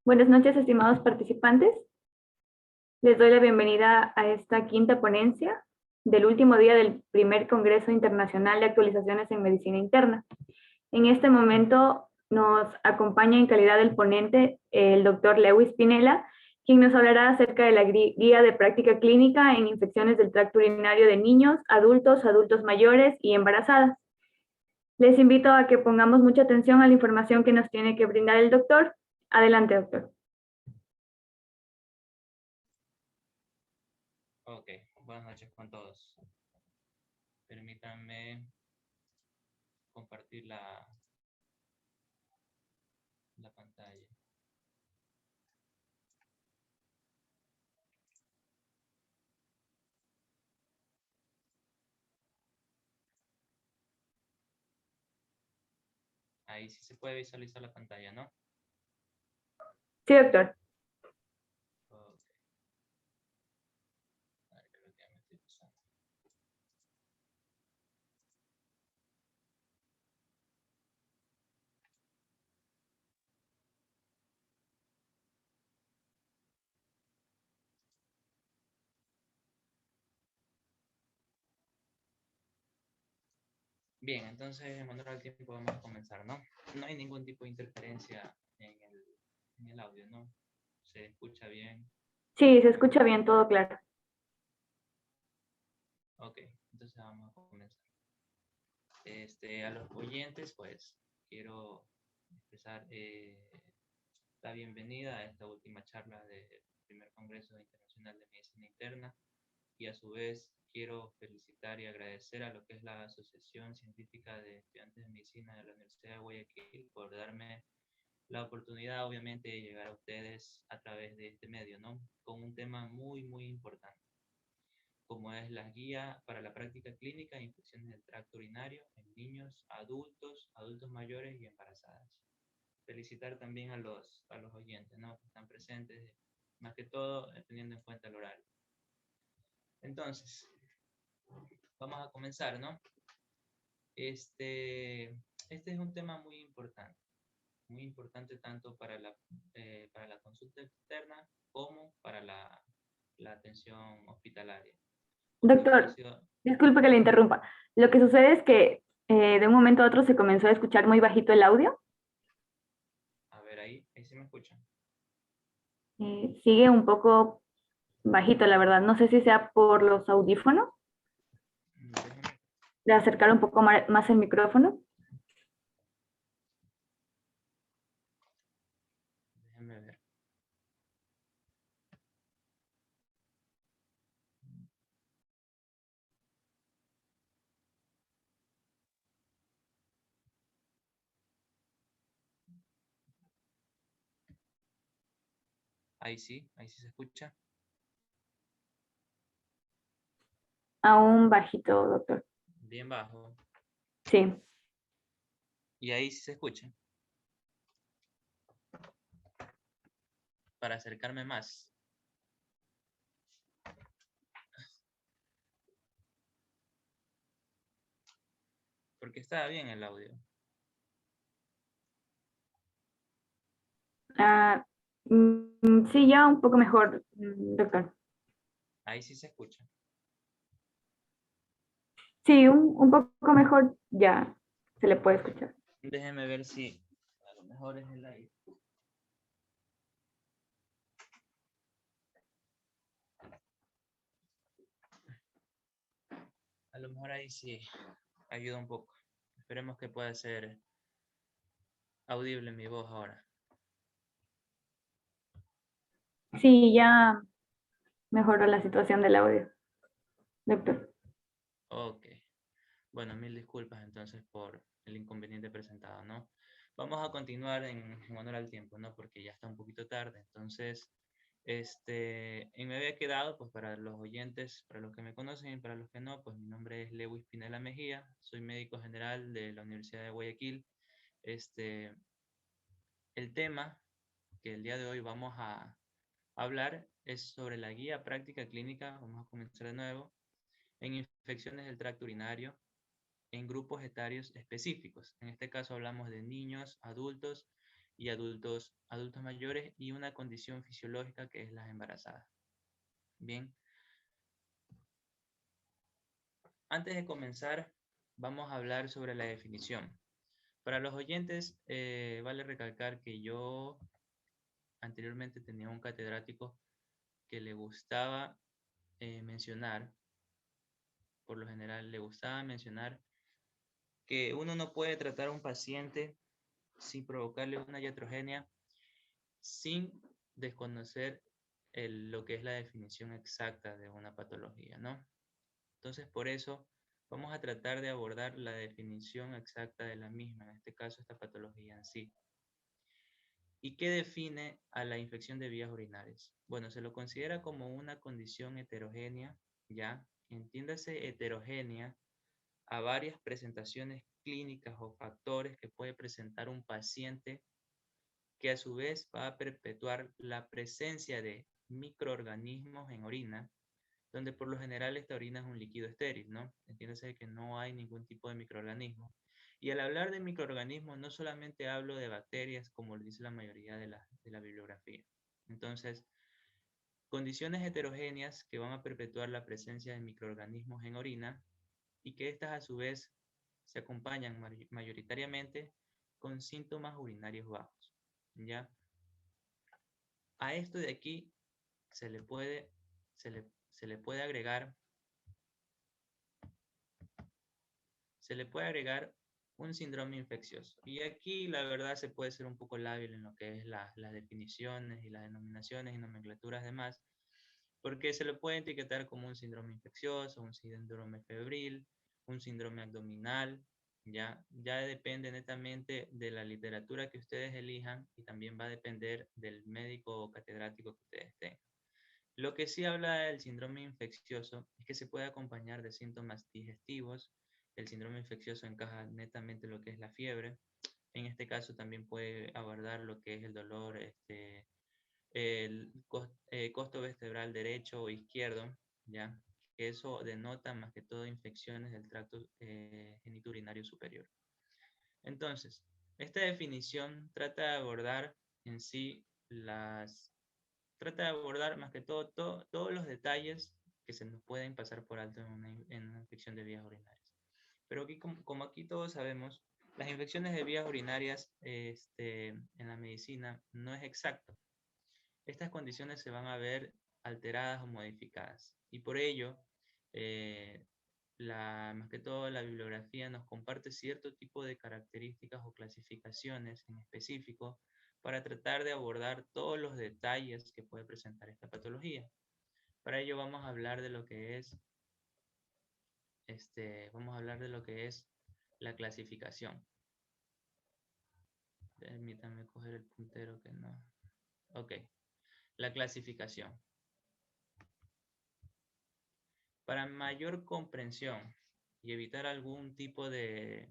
Buenas noches, estimados participantes. Les doy la bienvenida a esta quinta ponencia del último día del primer Congreso Internacional de Actualizaciones en Medicina Interna. En este momento nos acompaña en calidad del ponente el doctor Lewis Pinela, quien nos hablará acerca de la guía de práctica clínica en infecciones del tracto urinario de niños, adultos, adultos mayores y embarazadas. Les invito a que pongamos mucha atención a la información que nos tiene que brindar el doctor. Adelante, doctor. Ok, buenas noches con todos. Permítanme compartir la pantalla. Ahí sí se puede visualizar la pantalla, ¿no? Sí, doctor. Ok. A ver, creo que ya me estoy pasando. Bien, entonces en honor al tiempo vamos a comenzar, ¿no? No hay ningún tipo de interferencia en el audio, ¿no? ¿Se escucha bien? Sí, se escucha bien, todo claro. Ok, entonces vamos a comenzar. A los oyentes, pues, quiero expresar la bienvenida a esta última charla del primer Congreso Internacional de Medicina Interna y a su vez quiero felicitar y agradecer a lo que es la Asociación Científica de Estudiantes de Medicina de la Universidad de Guayaquil por darme la oportunidad, obviamente, de llegar a ustedes a través de este medio, ¿no? Con un tema muy, muy importante, como es la guía para la práctica clínica de infecciones del tracto urinario en niños, adultos, adultos mayores y embarazadas. Felicitar también a los oyentes, ¿no? Que están presentes, más que todo teniendo en cuenta el horario. Entonces, vamos a comenzar, ¿no? Este es un tema muy importante tanto para la consulta externa como para la atención hospitalaria. Porque Doctor, disculpe que le interrumpa. Lo que sucede es que de un momento a otro se comenzó a escuchar muy bajito el audio. A ver, ahí sí me escuchan. Sigue un poco bajito, la verdad. No sé si sea por los audífonos, Déjenme, de acercar un poco más el micrófono. déjenme ver. Ahí sí se escucha. Aún bajito, doctor. Bien bajo. Sí. Y ahí sí se escucha. Para acercarme más. Porque estaba bien el audio. Ah, sí, ya un poco mejor, doctor. Ahí sí se escucha. Sí, un poco mejor ya se le puede escuchar. Déjenme ver si a lo mejor es el aire. A lo mejor ahí sí ayuda un poco. Esperemos que pueda ser audible mi voz ahora. Sí, ya mejoró la situación del audio, doctor. Ok. Bueno, mil disculpas entonces por el inconveniente presentado, ¿no? Vamos a continuar en honor al tiempo, ¿no? Porque ya está un poquito tarde. Entonces, y me había quedado, pues para los oyentes, para los que me conocen y para los que no, pues mi nombre es Lewis Pinela Mejía, soy médico general de la Universidad de Guayaquil. Este, el tema que el día de hoy vamos a hablar es sobre la guía práctica clínica, vamos a comenzar de nuevo, en infecciones del tracto urinario en grupos etarios específicos. En este caso hablamos de niños, adultos y adultos mayores, y una condición fisiológica que es las embarazadas. Bien, antes de comenzar, vamos a hablar sobre la definición. Para los oyentes, vale recalcar que yo anteriormente tenía un catedrático que le gustaba mencionar, por lo general le gustaba mencionar que uno no puede tratar a un paciente sin provocarle una iatrogenia sin desconocer lo que es la definición exacta de una patología, ¿no? Entonces, por eso vamos a tratar de abordar la definición exacta de la misma, en este caso esta patología en sí. ¿Y qué define a la infección de vías urinarias? Bueno, se lo considera como una condición heterogénea, ¿ya? Entiéndase heterogénea a varias presentaciones clínicas o factores que puede presentar un paciente, que a su vez va a perpetuar la presencia de microorganismos en orina, donde por lo general esta orina es un líquido estéril, ¿no? Entiéndase que no hay ningún tipo de microorganismo. Y al hablar de microorganismos, no solamente hablo de bacterias, como lo dice la mayoría de la bibliografía. Entonces, condiciones heterogéneas que van a perpetuar la presencia de microorganismos en orina, y que estas a su vez se acompañan mayoritariamente con síntomas urinarios bajos, ¿ya? A esto de aquí se le puede, se le puede agregar un síndrome infeccioso. Y aquí la verdad se puede ser un poco lábil en lo que es las definiciones y las denominaciones y nomenclaturas demás, porque se lo puede etiquetar como un síndrome infeccioso, un síndrome febril, un síndrome abdominal, ya depende netamente de la literatura que ustedes elijan, y también va a depender del médico o catedrático que ustedes tengan. Lo que sí habla del síndrome infeccioso es que se puede acompañar de síntomas digestivos. El síndrome infeccioso encaja netamente lo que es la fiebre. En este caso también puede abordar lo que es el dolor, el costo vertebral derecho o izquierdo, ¿ya? Que eso denota más que todo infecciones del tracto genitourinario superior. Entonces, esta definición trata de abordar en sí trata de abordar más que todo, todos los detalles que se nos pueden pasar por alto en una infección de vías urinarias. Pero aquí, como aquí todos sabemos, las infecciones de vías urinarias en la medicina no es exacto. Estas condiciones se van a ver alteradas o modificadas. Y por ello, eh, más que todo la bibliografía nos comparte cierto tipo de características o clasificaciones en específico para tratar de abordar todos los detalles que puede presentar esta patología. Para ello vamos a hablar de lo que es, la clasificación. Permítanme coger el puntero que no. Ok, la clasificación. Para mayor comprensión y evitar algún tipo de,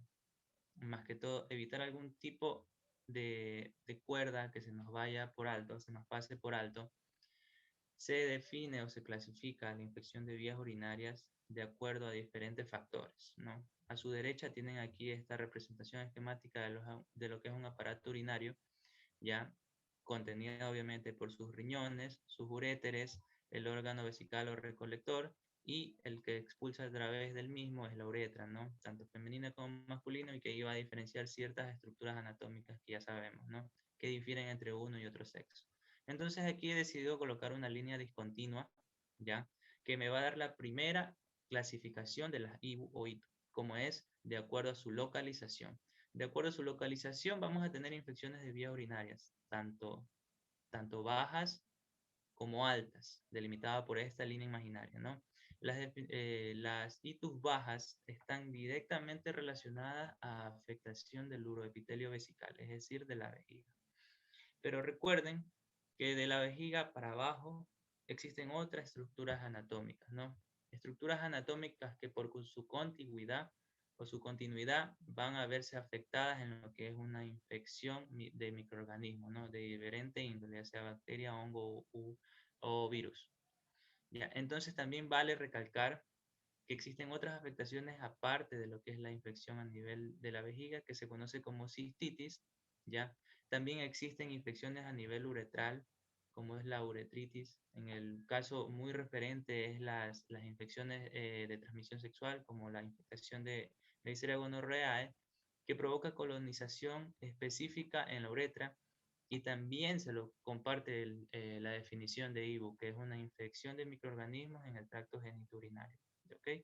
más que todo, evitar algún tipo de cuerda que se nos vaya por alto, se nos pase por alto, se define o se clasifica la infección de vías urinarias de acuerdo a diferentes factores, ¿no? A su derecha tienen aquí esta representación esquemática de lo que es un aparato urinario, ya contenida obviamente por sus riñones, sus uréteres, el órgano vesical o recolector, y el que expulsa a través del mismo es la uretra, ¿no? Tanto femenina como masculina, y que iba a diferenciar ciertas estructuras anatómicas que ya sabemos, ¿no? Que difieren entre uno y otro sexo. Entonces aquí he decidido colocar una línea discontinua, ¿ya? Que me va a dar la primera clasificación de las IBU o ITU, como es de acuerdo a su localización. De acuerdo a su localización vamos a tener infecciones de vías urinarias, tanto bajas como altas, delimitada por esta línea imaginaria, ¿no? Las ITUs bajas están directamente relacionadas a afectación del uroepitelio vesical, es decir, de la vejiga. Pero recuerden que de la vejiga para abajo existen otras estructuras anatómicas, ¿no? Estructuras anatómicas que por su contigüidad o su continuidad van a verse afectadas en lo que es una infección de microorganismos, ¿no? De diferente índole, ya sea bacteria, hongo o virus. ¿Ya? Entonces también vale recalcar que existen otras afectaciones aparte de lo que es la infección a nivel de la vejiga, que se conoce como cistitis, ¿ya? También existen infecciones a nivel uretral, como es la uretritis. En el caso muy referente es las infecciones de transmisión sexual, como la infección de Neisseria gonorrhoeae, que provoca colonización específica en la uretra, y también se lo comparte la definición de IBU, que es una infección de microorganismos en el tracto genitourinario. ¿Ok?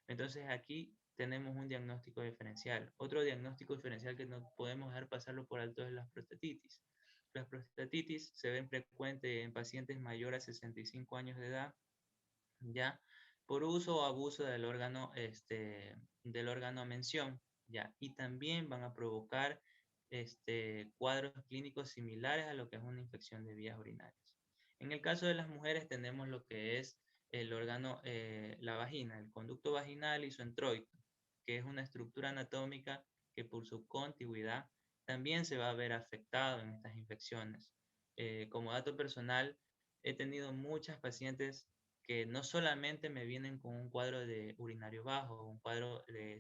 Entonces aquí tenemos un diagnóstico diferencial. Otro diagnóstico diferencial que no podemos dejar pasarlo por alto es la prostatitis. Las prostatitis se ven frecuentes en pacientes mayores a 65 años de edad, ya por uso o abuso del órgano a mención, ya, y también van a provocar cuadros clínicos similares a lo que es una infección de vías urinarias. En el caso de las mujeres tenemos lo que es el órgano, la vagina, el conducto vaginal y su introito, que es una estructura anatómica que por su contigüidad también se va a ver afectado en estas infecciones. Como dato personal, he tenido muchas pacientes que no solamente me vienen con un cuadro de urinario bajo o un cuadro de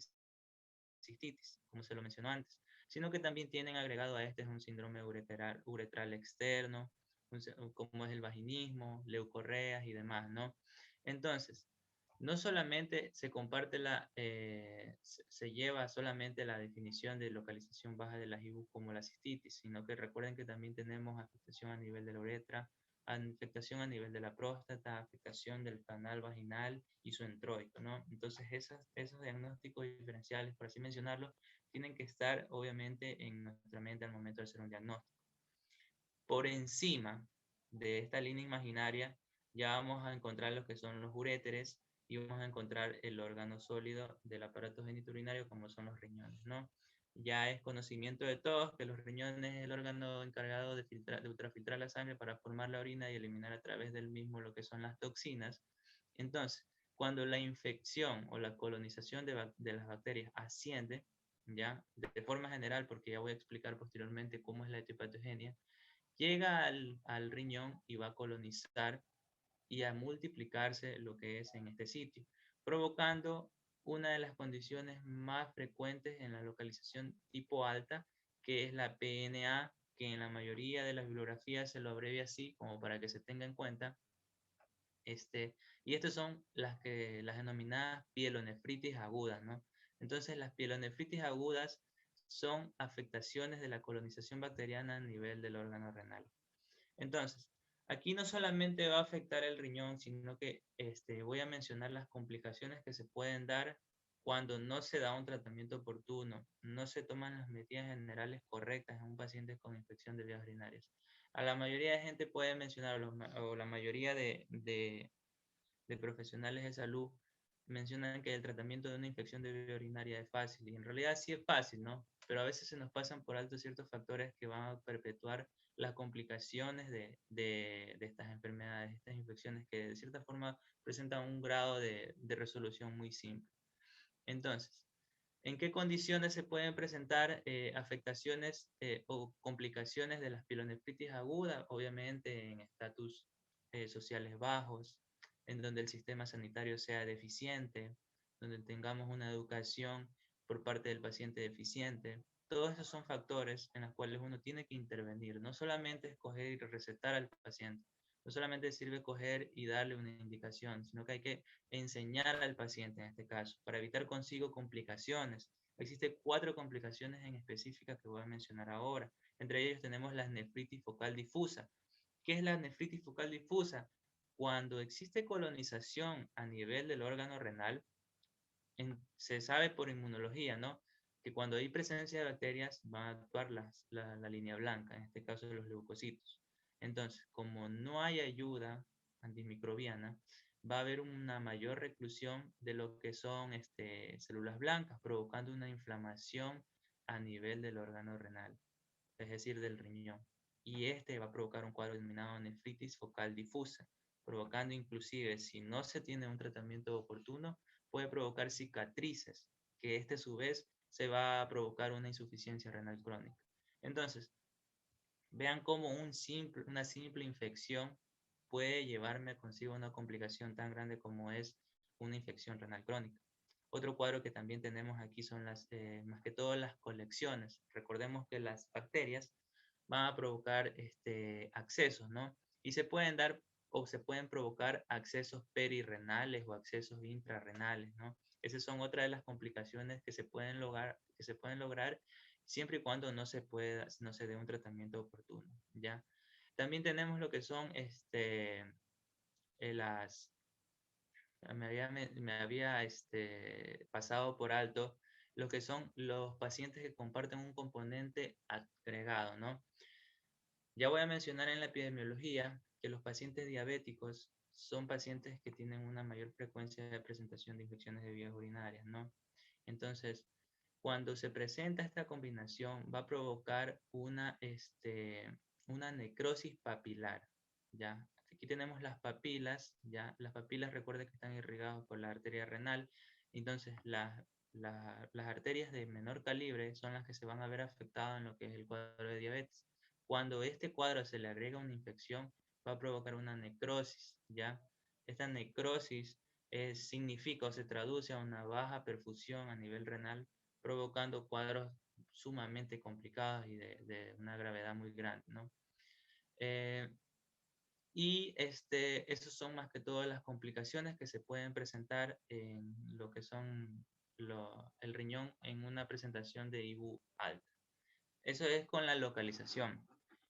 cistitis, como se lo mencionó antes, sino que también tienen agregado a este un síndrome uretral externo, como es el vaginismo, leucorreas y demás, ¿no? Entonces, no solamente se comparte se lleva solamente la definición de localización baja de la IBU como la cistitis, sino que recuerden que también tenemos afectación a nivel de la uretra, afectación a nivel de la próstata, afectación del canal vaginal y su introito, ¿no? Entonces, esos diagnósticos diferenciales, por así mencionarlo, tienen que estar obviamente en nuestra mente al momento de hacer un diagnóstico. Por encima de esta línea imaginaria, ya vamos a encontrar lo que son los uréteres y vamos a encontrar el órgano sólido del aparato genitourinario, como son los riñones, ¿no? Ya es conocimiento de todos que los riñones es el órgano encargado de ultrafiltrar la sangre para formar la orina y eliminar a través del mismo lo que son las toxinas. Entonces, cuando la infección o la colonización de las bacterias asciende, ya, de forma general, porque ya voy a explicar posteriormente cómo es la etiopatogenia, llega al riñón y va a colonizar y a multiplicarse lo que es en este sitio, provocando una de las condiciones más frecuentes en la localización tipo alta, que es la PNA, que en la mayoría de las bibliografías se lo abrevia así, como para que se tenga en cuenta. Y estas son las denominadas pielonefritis agudas, ¿no? Entonces, las pielonefritis agudas son afectaciones de la colonización bacteriana a nivel del órgano renal. Entonces, aquí no solamente va a afectar el riñón, sino que voy a mencionar las complicaciones que se pueden dar cuando no se da un tratamiento oportuno, no se toman las medidas generales correctas en un paciente con infección de vías urinarias. A la mayoría de gente puede mencionar, o la mayoría de profesionales de salud mencionan que el tratamiento de una infección de vía urinaria es fácil, y en realidad sí es fácil, ¿no? Pero a veces se nos pasan por alto ciertos factores que van a perpetuar las complicaciones de estas enfermedades, estas infecciones que de cierta forma presentan un grado de resolución muy simple. Entonces, ¿en qué condiciones se pueden presentar afectaciones o complicaciones de las pielonefritis aguda? Obviamente en estatus sociales bajos, en donde el sistema sanitario sea deficiente, donde tengamos una educación por parte del paciente deficiente. Todos esos son factores en los cuales uno tiene que intervenir. No solamente escoger y recetar al paciente, no solamente sirve coger y darle una indicación, sino que hay que enseñar al paciente en este caso, para evitar consigo complicaciones. Existen 4 complicaciones en específica que voy a mencionar ahora. Entre ellos tenemos la nefritis focal difusa. ¿Qué es la nefritis focal difusa? Cuando existe colonización a nivel del órgano renal, se sabe por inmunología, ¿no? Que cuando hay presencia de bacterias van a actuar la línea blanca, en este caso de los leucocitos. Entonces, como no hay ayuda antimicrobiana, va a haber una mayor reclusión de lo que son células blancas, provocando una inflamación a nivel del órgano renal, es decir, del riñón. Y va a provocar un cuadro denominado nefritis focal difusa, provocando inclusive, si no se tiene un tratamiento oportuno, puede provocar cicatrices, que a su vez se va a provocar una insuficiencia renal crónica. Entonces, vean cómo una simple infección puede llevarme consigo una complicación tan grande como es una infección renal crónica. Otro cuadro que también tenemos aquí son más que todo las colecciones. Recordemos que las bacterias van a provocar accesos, ¿no? Y se pueden dar o se pueden provocar accesos perirrenales o accesos intrarrenales, ¿no? Esas son otras de las complicaciones que se pueden lograr siempre y cuando no se dé un tratamiento oportuno, ¿ya? También tenemos lo que son las pasado por alto lo que son los pacientes que comparten un componente agregado, ¿no? Ya voy a mencionar en la epidemiología que los pacientes diabéticos son pacientes que tienen una mayor frecuencia de presentación de infecciones de vías urinarias, ¿no? Entonces, cuando se presenta esta combinación, va a provocar una necrosis papilar, ¿ya? Aquí tenemos las papilas, ¿ya? Las papilas, recuerden que están irrigadas por la arteria renal, entonces las arterias de menor calibre son las que se van a ver afectadas en lo que es el cuadro de diabetes. Cuando este cuadro se le agrega una infección, va a provocar una necrosis, ¿ya? Esta necrosis significa o se traduce a una baja perfusión a nivel renal, provocando cuadros sumamente complicados y de una gravedad muy grande, ¿no? Esas son más que todas las complicaciones que se pueden presentar en lo que son el riñón en una presentación de IBU alta. Eso es con la localización.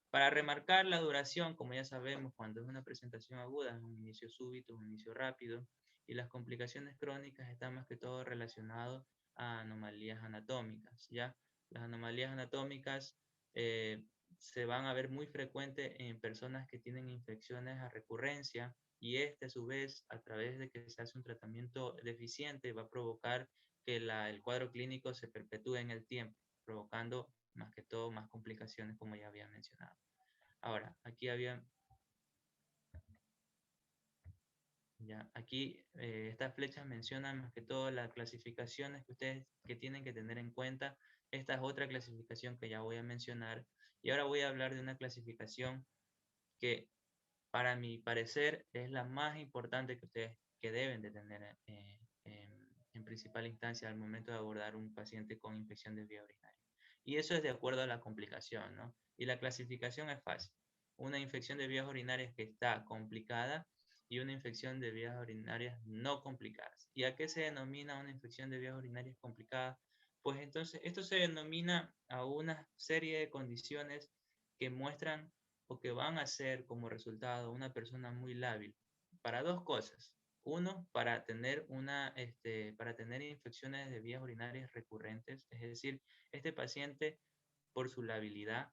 Para remarcar la duración, como ya sabemos, cuando es una presentación aguda, es un inicio súbito, un inicio rápido, y las complicaciones crónicas están más que todo relacionadas a anomalías anatómicas, ¿ya? Las anomalías anatómicas se van a ver muy frecuentes en personas que tienen infecciones a recurrencia, y a su vez, a través de que se hace un tratamiento deficiente, va a provocar que el cuadro clínico se perpetúe en el tiempo, provocando más que todo más complicaciones, como ya había mencionado. Ahora, aquí estas flechas mencionan más que todo las clasificaciones que ustedes tienen que tener en cuenta. Esta es otra clasificación que ya voy a mencionar. Y ahora voy a hablar de una clasificación que, para mi parecer, es la más importante que ustedes deben de tener en principal instancia al momento de abordar un paciente con infección de vía urinaria. Y eso es de acuerdo a la complicación, ¿no? Y la clasificación es fácil. Una infección de vías urinarias que está complicada y una infección de vías urinarias no complicadas. ¿Y a qué se denomina una infección de vías urinarias complicadas? Pues entonces, esto se denomina a una serie de condiciones que muestran o que van a ser como resultado una persona muy lábil para dos cosas. Uno, para tener infecciones de vías urinarias recurrentes, es decir, este paciente, por su labilidad,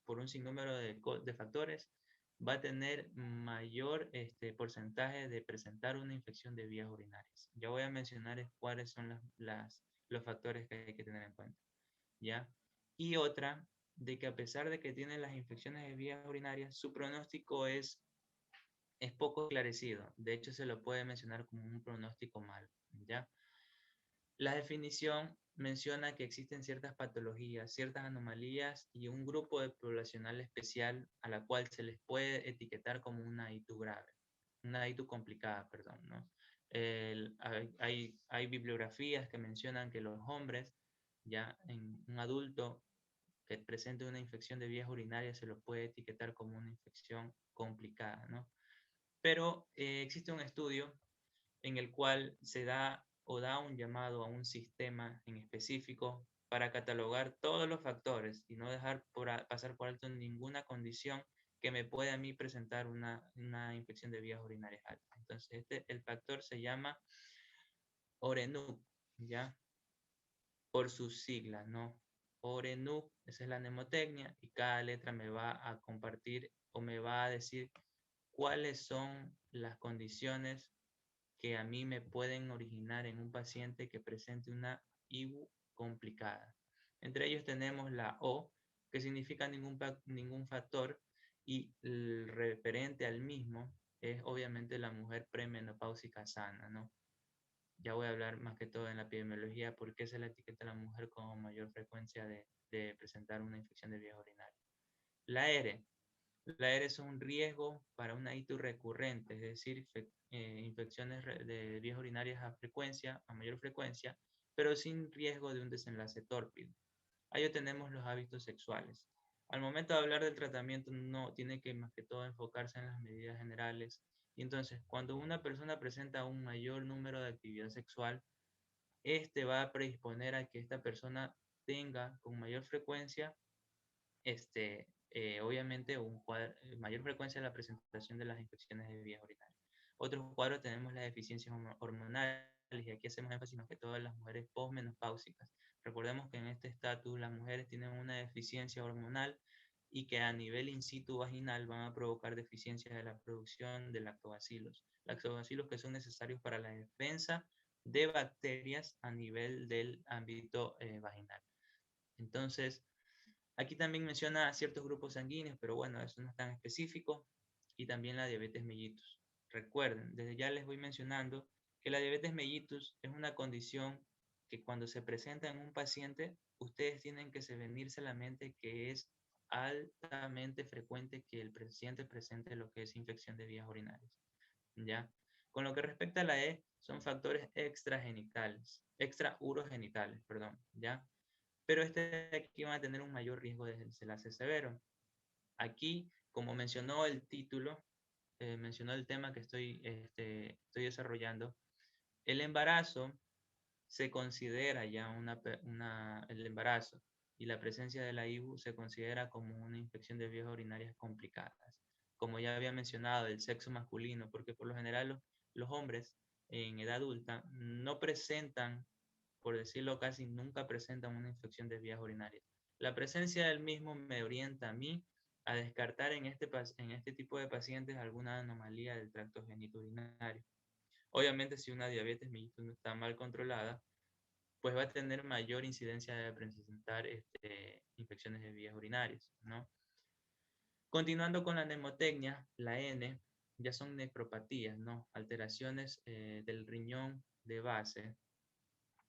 por un sinnúmero de factores, va a tener mayor porcentaje de presentar una infección de vías urinarias. Ya voy a mencionar cuáles son los factores que hay que tener en cuenta, ¿ya? Y otra, de que a pesar de que tiene las infecciones de vías urinarias, su pronóstico es poco esclarecido. De hecho, se lo puede mencionar como un pronóstico malo, ¿ya? La definición menciona que existen ciertas patologías, ciertas anomalías y un grupo de poblacional especial a la cual se les puede etiquetar como una ITU grave, una ITU complicada, perdón, ¿no? Hay bibliografías que mencionan que los hombres, ya en un adulto que presente una infección de vías urinarias, se lo puede etiquetar como una infección complicada, ¿no? Pero existe un estudio en el cual se da o da un llamado a un sistema en específico para catalogar todos los factores y no dejar pasar por alto ninguna condición que me pueda a mí presentar una infección de vías urinarias alta. Entonces, el factor se llama ORENUC, ¿ya? Por sus siglas, ¿no? ORENUC, esa es la mnemotecnia, y cada letra me va a compartir o me va a decir cuáles son las condiciones que a mí me pueden originar en un paciente que presente una IBU complicada. Entre ellos tenemos la O, que significa ningún factor, y el referente al mismo es obviamente la mujer premenopáusica sana, ¿no? Ya voy a hablar más que todo en la epidemiología por qué se le etiqueta a la mujer con mayor frecuencia de presentar una infección de vías urinarias. La R. La R es un riesgo para una ITU recurrente, es decir, infecciones de vías urinarias a mayor frecuencia, pero sin riesgo de un desenlace tórpido. Ahí tenemos los hábitos sexuales. Al momento de hablar del tratamiento, no tiene que más que todo enfocarse en las medidas generales. Y entonces, cuando una persona presenta un mayor número de actividad sexual, este va a predisponer a que esta persona tenga con mayor frecuencia, obviamente, mayor frecuencia de la presentación de las infecciones de vías urinarias. Otro cuadro tenemos las deficiencias hormonales, y aquí hacemos énfasis más que todo en las mujeres posmenopáusicas. Recordemos que en este estatus las mujeres tienen una deficiencia hormonal y que a nivel in situ vaginal van a provocar deficiencias de la producción de lactobacilos. Lactobacilos que son necesarios para la defensa de bacterias a nivel del ámbito vaginal. Entonces, aquí también menciona ciertos grupos sanguíneos, pero bueno, eso no es tan específico. Y también la diabetes mellitus. Recuerden, desde ya les voy mencionando que la diabetes mellitus es una condición que cuando se presenta en un paciente, ustedes tienen que venirse a la mente que es altamente frecuente que el paciente presente lo que es infección de vías urinarias. ¿Ya? Con lo que respecta a la E, son factores extraurogenitales, perdón, ¿ya? Pero este de aquí va a tener un mayor riesgo de desenlace severo. Aquí, como mencionó el título, mencionó el tema que estoy desarrollando, el embarazo se considera ya el embarazo y la presencia de la IBU se considera como una infección de vías urinarias complicadas. Como ya había mencionado, el sexo masculino, porque por lo general los hombres en edad adulta no presentan, por decirlo casi nunca presentan una infección de vías urinarias. La presencia del mismo me orienta a mí a descartar en este tipo de pacientes alguna anomalía del tracto genitourinario. Obviamente, si una diabetes mellitus no está mal controlada, pues va a tener mayor incidencia de presentar infecciones de vías urinarias, ¿no? Continuando con la mnemotecnia, la N ya son nefropatías, ¿no? Alteraciones del riñón de base,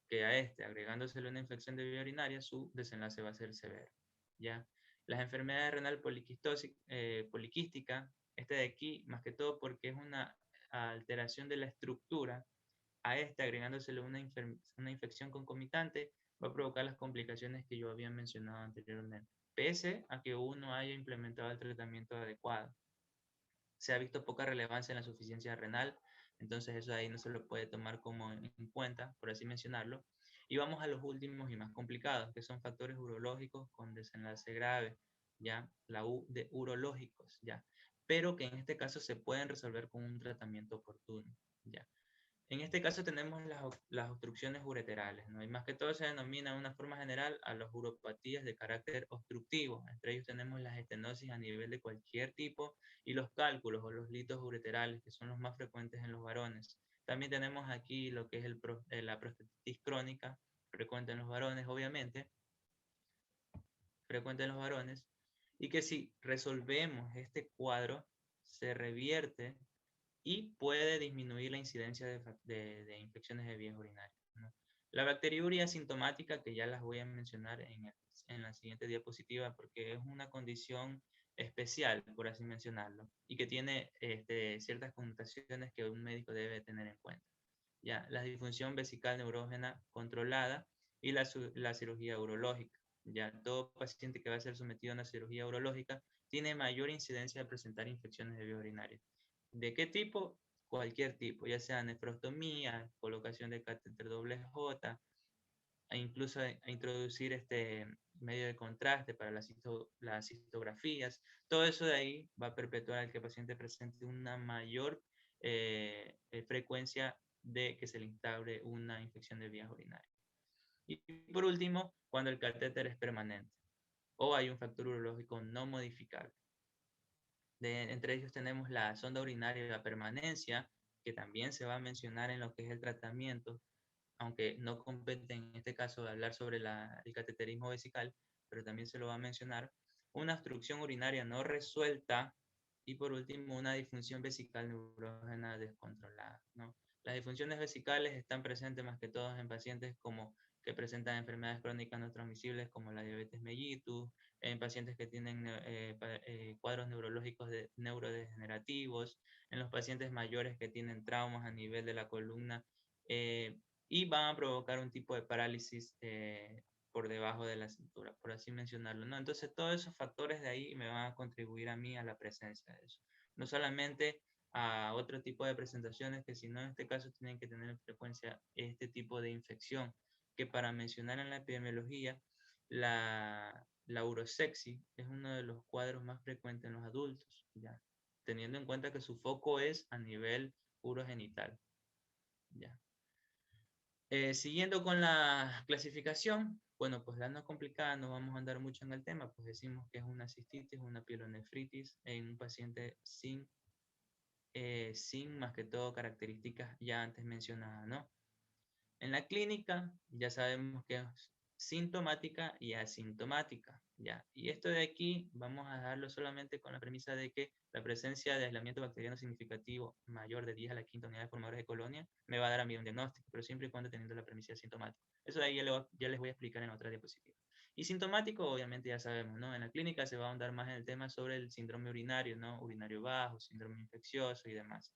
que a agregándosele una infección de vía urinaria, su desenlace va a ser severo, ¿ya? Las enfermedades renal poliquística, de aquí, más que todo porque es una alteración de la estructura, a agregándosele una infección concomitante, va a provocar las complicaciones que yo había mencionado anteriormente, pese a que uno haya implementado el tratamiento adecuado. Se ha visto poca relevancia en la suficiencia renal, entonces eso ahí no se lo puede tomar como en cuenta, por así mencionarlo. Y vamos a los últimos y más complicados, que son factores urológicos con desenlace grave, ¿ya? La U de urológicos, ¿ya? Pero que en este caso se pueden resolver con un tratamiento oportuno, ¿ya? En este caso tenemos las obstrucciones ureterales, ¿no? Y más que todo se denomina de una forma general a las uropatías de carácter obstructivo. Entre ellos tenemos las estenosis a nivel de cualquier tipo y los cálculos o los litos ureterales, que son los más frecuentes en los varones. También tenemos aquí lo que es la prostatitis crónica, frecuente en los varones, obviamente, frecuente en los varones, y que si resolvemos este cuadro, se revierte y puede disminuir la incidencia de infecciones de vías urinarias, ¿no? La bacteriuria asintomática, que ya las voy a mencionar en la siguiente diapositiva, porque es una condición especial, por así mencionarlo, y que tiene ciertas connotaciones que un médico debe tener en cuenta. Ya, la disfunción vesical neurógena controlada y la cirugía urológica. Ya, todo paciente que va a ser sometido a una cirugía urológica tiene mayor incidencia de presentar infecciones de vías urinarias. ¿De qué tipo? Cualquier tipo, ya sea nefrostomía, colocación de catéter doble J, e incluso a introducir este medio de contraste para las cistografías. Todo eso de ahí va a perpetuar al que el paciente presente una mayor frecuencia de que se le instaure una infección de vías urinarias. Y por último, cuando el catéter es permanente o hay un factor urológico no modificable. Entre ellos tenemos la sonda urinaria de la permanencia, que también se va a mencionar en lo que es el tratamiento, aunque no compete en este caso hablar sobre el cateterismo vesical, pero también se lo va a mencionar, una obstrucción urinaria no resuelta y por último una disfunción vesical neurógena descontrolada, ¿no? Las disfunciones vesicales están presentes más que todos en pacientes que presentan enfermedades crónicas no transmisibles como la diabetes mellitus, en pacientes que tienen cuadros neurológicos neurodegenerativos, en los pacientes mayores que tienen traumas a nivel de la columna, y van a provocar un tipo de parálisis por debajo de la cintura, por así mencionarlo, ¿no? Entonces, todos esos factores de ahí me van a contribuir a mí a la presencia de eso. No solamente a otro tipo de presentaciones que, sino en este caso, tienen que tener en frecuencia este tipo de infección, que para mencionar en la epidemiología, la urosexia es uno de los cuadros más frecuentes en los adultos, ¿ya? Teniendo en cuenta que su foco es a nivel urogenital, ¿ya? Siguiendo con la clasificación, bueno, pues la no complicada, no vamos a andar mucho en el tema, pues decimos que es una cistitis, una pielonefritis en un paciente sin más que todo características ya antes mencionadas, ¿no? En la clínica ya sabemos que es sintomática y asintomática, ¿ya? Y esto de aquí vamos a dejarlo solamente con la premisa de que la presencia de aislamiento bacteriano significativo mayor de 10 a la quinta unidad de formadores de colonia me va a dar a mí un diagnóstico, pero siempre y cuando teniendo la premisa sintomática. Eso de ahí ya les voy a explicar en otra diapositiva. Y sintomático, obviamente ya sabemos, ¿no? En la clínica se va a ahondar más en el tema sobre el síndrome urinario, ¿no? Urinario bajo, síndrome infeccioso y demás.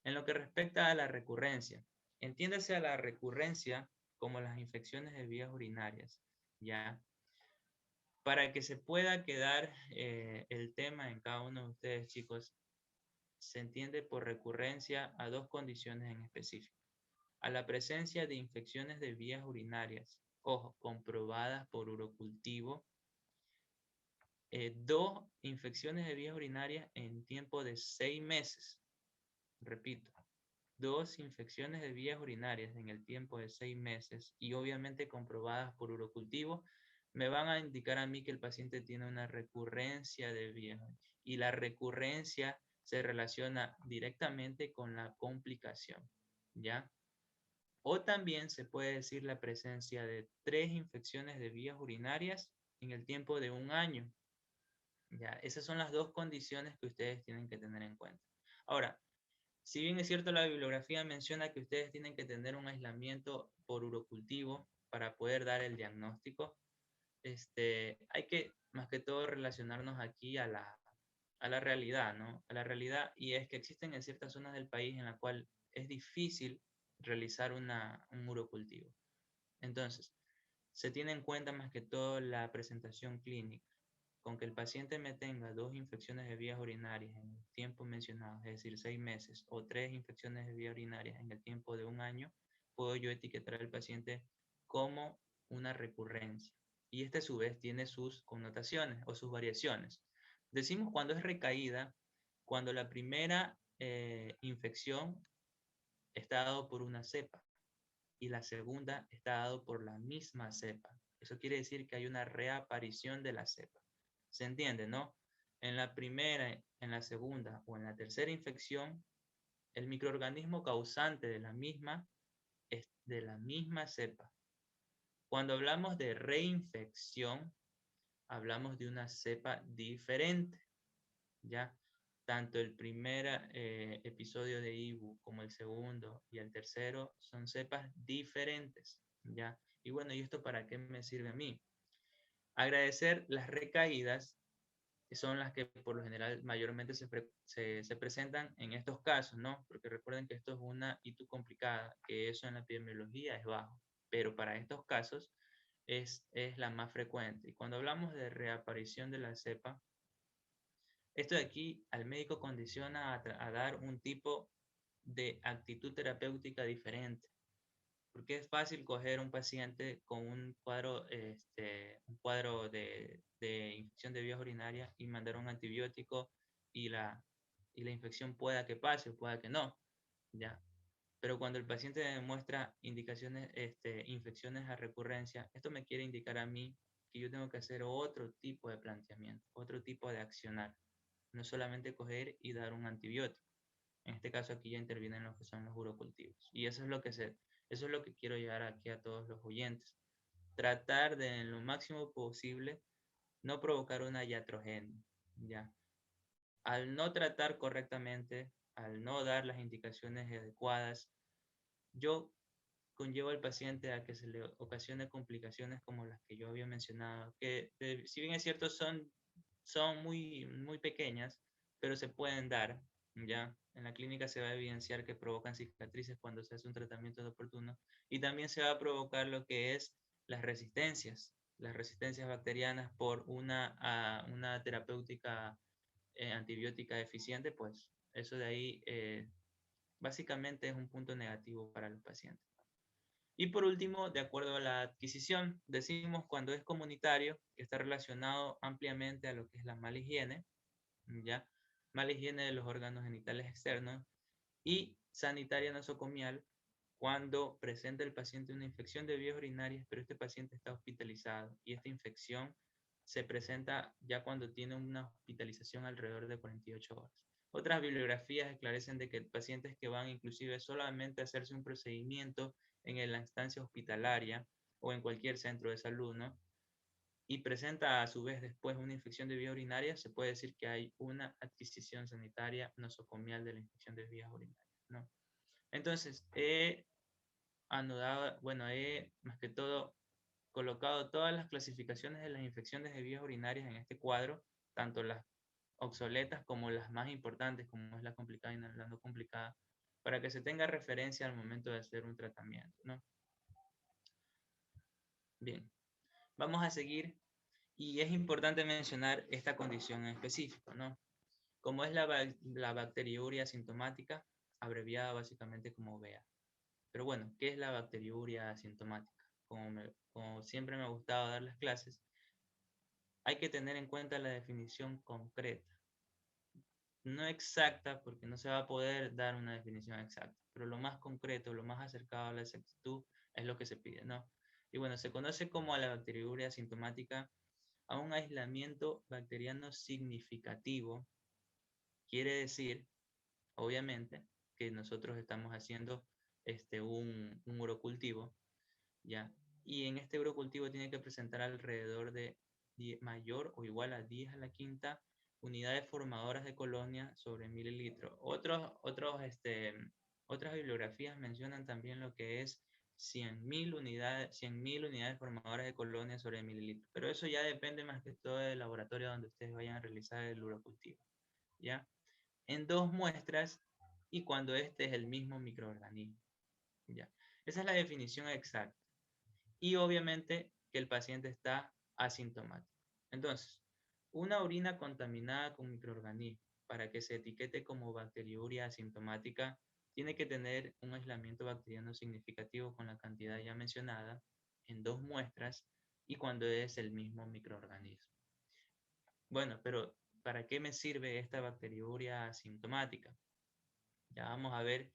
En lo que respecta a la recurrencia, entiéndase a la recurrencia como las infecciones de vías urinarias, ¿ya? Para que se pueda quedar el tema en cada uno de ustedes, chicos, se entiende por recurrencia a dos condiciones en específico. A la presencia de infecciones de vías urinarias, ojo, comprobadas por urocultivo, dos infecciones de vías urinarias en tiempo de 6 meses. Repito, dos infecciones de vías urinarias en el tiempo de 6 meses y obviamente comprobadas por urocultivo, me van a indicar a mí que el paciente tiene una recurrencia de vías. Y la recurrencia se relaciona directamente con la complicación, ¿ya? O también se puede decir la presencia de 3 infecciones de vías urinarias en el tiempo de 1 año, ¿ya? Esas son las dos condiciones que ustedes tienen que tener en cuenta. Ahora, si bien es cierto, la bibliografía menciona que ustedes tienen que tener un aislamiento por urocultivo para poder dar el diagnóstico, hay que más que todo relacionarnos aquí a la realidad, ¿no? A la realidad, y es que existen en ciertas zonas del país en la cual es difícil realizar un urocultivo. Entonces, se tiene en cuenta más que todo la presentación clínica. Con que el paciente me tenga 2 infecciones de vías urinarias en el tiempo mencionado, es decir, 6 meses, o 3 infecciones de vías urinarias en el tiempo de 1 año, puedo yo etiquetar al paciente como una recurrencia. Y a su vez tiene sus connotaciones o sus variaciones. Decimos cuando es recaída, cuando la primera infección está dado por una cepa y la segunda está dado por la misma cepa. Eso quiere decir que hay una reaparición de la cepa. ¿Se entiende, no? En la primera, en la segunda o en la tercera infección, el microorganismo causante de la misma es de la misma cepa. Cuando hablamos de reinfección, hablamos de una cepa diferente, ¿ya? Tanto el primer episodio de IBU como el segundo y el tercero son cepas diferentes, ¿ya? Y bueno, ¿y esto para qué me sirve a mí? Agradecer las recaídas, que son las que por lo general mayormente se presentan en estos casos, ¿no? Porque recuerden que esto es una ITU complicada, que eso en la epidemiología es bajo, pero para estos casos es la más frecuente. Y cuando hablamos de reaparición de la cepa, esto de aquí al médico condiciona a dar un tipo de actitud terapéutica diferente, porque es fácil coger un paciente con un cuadro de infección de vías urinarias y mandar un antibiótico y la infección pueda que pase o pueda que no, ¿ya? Pero cuando el paciente demuestra indicaciones, infecciones a recurrencia, esto me quiere indicar a mí que yo tengo que hacer otro tipo de planteamiento, otro tipo de accionar, no solamente coger y dar un antibiótico. En este caso aquí ya intervienen los que son los urocultivos. Y eso es lo que quiero llevar aquí a todos los oyentes. Tratar de, en lo máximo posible, no provocar una iatrogenia, ¿ya? Al no tratar correctamente, al no dar las indicaciones adecuadas, yo conllevo al paciente a que se le ocasione complicaciones como las que yo había mencionado, que si bien es cierto son muy, muy pequeñas, pero se pueden dar, ¿ya? En la clínica se va a evidenciar que provocan cicatrices cuando se hace un tratamiento oportuno y también se va a provocar lo que es las resistencias bacterianas por una terapéutica antibiótica deficiente, pues eso de ahí básicamente es un punto negativo para los pacientes. Y por último, de acuerdo a la adquisición, decimos cuando es comunitario, que está relacionado ampliamente a lo que es la mala higiene, ¿ya? Mala higiene de los órganos genitales externos, y sanitaria nosocomial cuando presenta el paciente una infección de vías urinarias, pero este paciente está hospitalizado y esta infección se presenta ya cuando tiene una hospitalización alrededor de 48 horas. Otras bibliografías esclarecen de que pacientes que van inclusive solamente a hacerse un procedimiento en la instancia hospitalaria o en cualquier centro de salud, ¿no? Y presenta a su vez después una infección de vías urinarias, se puede decir que hay una adquisición sanitaria nosocomial de la infección de vías urinarias, ¿no? Entonces, he anudado, bueno, he más que todo colocado todas las clasificaciones de las infecciones de vías urinarias en este cuadro, tanto las obsoletas como las más importantes, como es la complicada y la no complicada, para que se tenga referencia al momento de hacer un tratamiento, ¿no? Bien, vamos a seguir y es importante mencionar esta condición en específico, ¿no? Como es la bacteriuria asintomática, abreviada básicamente como BA. Pero bueno, ¿qué es la bacteriuria asintomática? Como siempre me ha gustado dar las clases, hay que tener en cuenta la definición concreta. No exacta, porque no se va a poder dar una definición exacta, pero lo más concreto, lo más acercado a la exactitud es lo que se pide, ¿no? Y bueno, se conoce como a la bacteriuria asintomática a un aislamiento bacteriano significativo. Quiere decir, obviamente, que nosotros estamos haciendo un urocultivo, ¿ya? Y en este urocultivo tiene que presentar alrededor de mayor o igual a 10 a la quinta unidades formadoras de colonia sobre mililitros. Otras bibliografías mencionan también lo que es 100.000 unidades formadoras de colonia sobre mililitros. Pero eso ya depende más que todo del laboratorio donde ustedes vayan a realizar el urocultivo, ¿ya? En 2 muestras y cuando este es el mismo microorganismo, ¿ya? Esa es la definición exacta. Y obviamente que el paciente está asintomático. Entonces, una orina contaminada con microorganismos para que se etiquete como bacteriuria asintomática tiene que tener un aislamiento bacteriano significativo con la cantidad ya mencionada en 2 muestras y cuando es el mismo microorganismo. Bueno, pero ¿para qué me sirve esta bacteriuria asintomática? Ya vamos a ver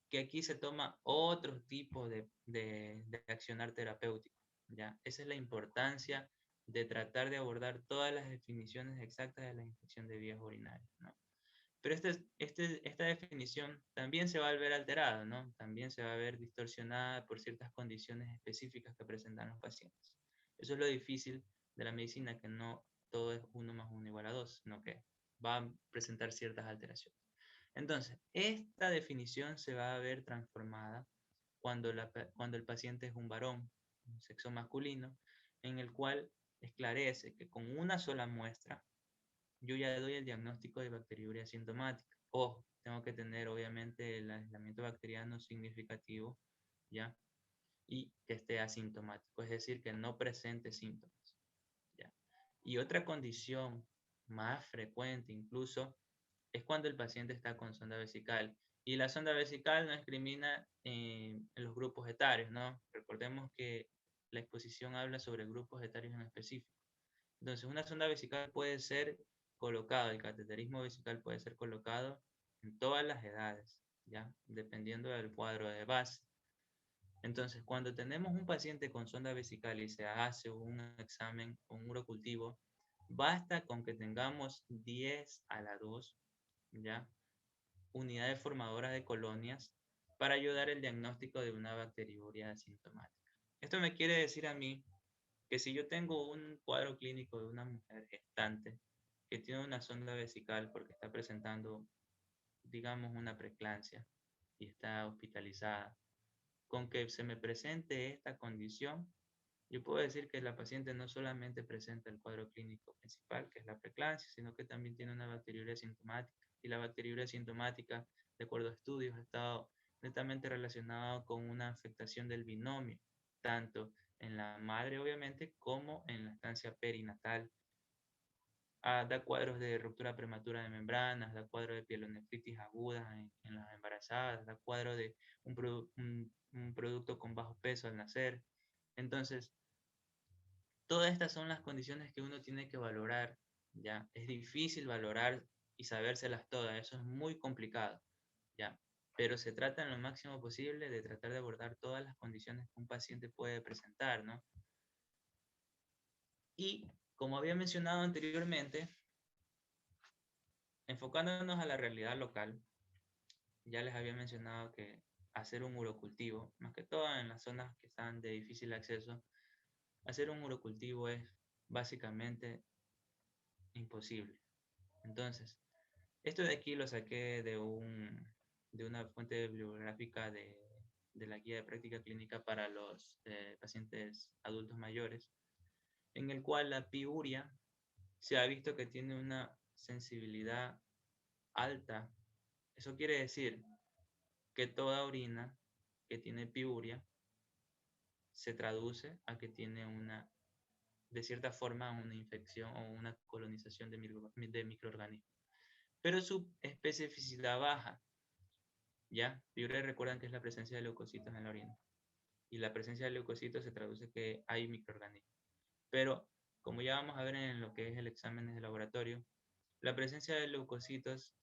que aquí se toma otro tipo de accionar terapéutico, ¿ya? Esa es la importancia de tratar de abordar todas las definiciones exactas de la infección de vías urinarias, ¿no? Pero esta definición también se va a ver alterada, ¿no? También se va a ver distorsionada por ciertas condiciones específicas que presentan los pacientes. Eso es lo difícil de la medicina, que no todo es 1 más 1 igual a 2, sino que va a presentar ciertas alteraciones. Entonces, esta definición se va a ver transformada cuando el paciente es un varón, un sexo masculino, en el cual esclarece que con una sola muestra yo ya doy el diagnóstico de bacteriuria asintomática. Ojo, tengo que tener obviamente el aislamiento bacteriano significativo, ¿ya? Y que esté asintomático, es decir, que no presente síntomas, ¿ya? Y otra condición más frecuente incluso es cuando el paciente está con sonda vesical. Y la sonda vesical no discrimina en los grupos etarios, ¿no? Recordemos que la exposición habla sobre grupos etarios en específico. Entonces, una sonda vesical puede ser colocada, el cateterismo vesical puede ser colocado en todas las edades, ¿ya? Dependiendo del cuadro de base. Entonces, cuando tenemos un paciente con sonda vesical y se hace un examen, un urocultivo, basta con que tengamos 10 a la 2, ¿ya? Unidades formadoras de colonias para ayudar el diagnóstico de una bacteriuria asintomática. Esto me quiere decir a mí que si yo tengo un cuadro clínico de una mujer gestante que tiene una sonda vesical porque está presentando, digamos, una preeclampsia y está hospitalizada, con que se me presente esta condición, yo puedo decir que la paciente no solamente presenta el cuadro clínico principal, que es la preeclampsia, sino que también tiene una bacteriuria asintomática. Y la bacteriuria asintomática, de acuerdo a estudios, ha estado netamente relacionada con una afectación del binomio, tanto en la madre obviamente, como en la estancia perinatal. Da cuadros de ruptura prematura de membranas, da cuadros de pielonefritis agudas en las embarazadas, da cuadro de un producto con bajo peso al nacer. Entonces, todas estas son las condiciones que uno tiene que valorar, ¿ya? Es difícil valorar y sabérselas todas, eso es muy complicado, ¿ya? Pero se trata en lo máximo posible de tratar de abordar todas las condiciones que un paciente puede presentar, ¿no? Y, como había mencionado anteriormente, enfocándonos a la realidad local, ya les había mencionado que hacer un urocultivo, más que todo en las zonas que están de difícil acceso, hacer un urocultivo es básicamente imposible. Entonces, esto de aquí lo saqué de una fuente bibliográfica de la guía de práctica clínica para los pacientes adultos mayores, en el cual la piuria se ha visto que tiene una sensibilidad alta. Eso quiere decir que toda orina que tiene piuria se traduce a que tiene de cierta forma, una infección o una colonización de microorganismos. Pero su especificidad baja, ¿ya? Piuria recuerdan que es la presencia de leucocitos en la orina. Y la presencia de leucocitos se traduce que hay microorganismos. Pero, como ya vamos a ver en lo que es el examen de laboratorio, la presencia de leucocitos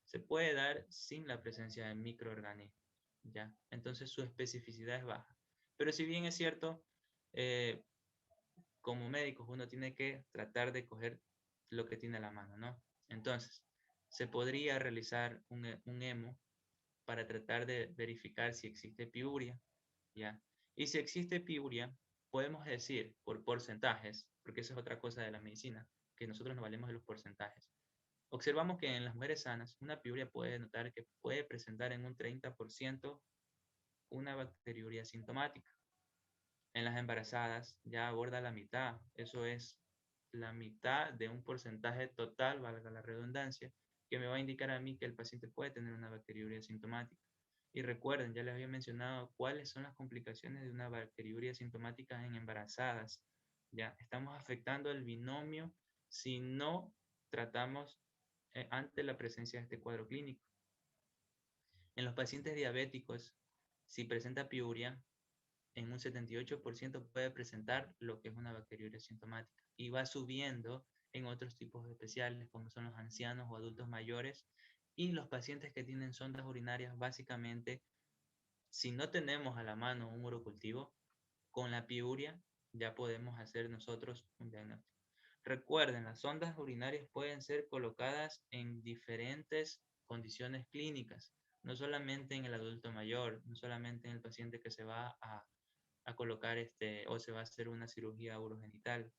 se puede dar sin la presencia de microorganismos, ¿ya? Entonces su especificidad es baja. Pero si bien es cierto, eh, como médicos uno tiene que tratar de coger lo que tiene a la mano, ¿no? Entonces, se podría realizar un hemo para tratar de verificar si existe piuria, ¿ya? Y si existe piuria, podemos decir por porcentajes, porque eso es otra cosa de la medicina, que nosotros nos valemos de los porcentajes. Observamos que en las mujeres sanas, una piuria puede notar que puede presentar en un 30% una bacteriuria sintomática. En las embarazadas ya aborda la mitad, eso es la mitad de un porcentaje total, valga la redundancia, que me va a indicar a mí que el paciente puede tener una bacteriuria sintomática. Y recuerden, ya les había mencionado cuáles son las complicaciones de una bacteriuria sintomática en embarazadas. Ya estamos afectando el binomio si no tratamos ante la presencia de este cuadro clínico. En los pacientes diabéticos, si presenta piuria, en un 78% puede presentar lo que es una bacteriuria sintomática y va subiendo en otros tipos especiales como son los ancianos o adultos mayores y los pacientes que tienen sondas urinarias. Básicamente, si no tenemos a la mano un urocultivo, con la piuria ya podemos hacer nosotros un diagnóstico. Recuerden, las sondas urinarias pueden ser colocadas en diferentes condiciones clínicas, no solamente en el adulto mayor, no solamente en el paciente que se va a colocar o se va a hacer una cirugía urogenital.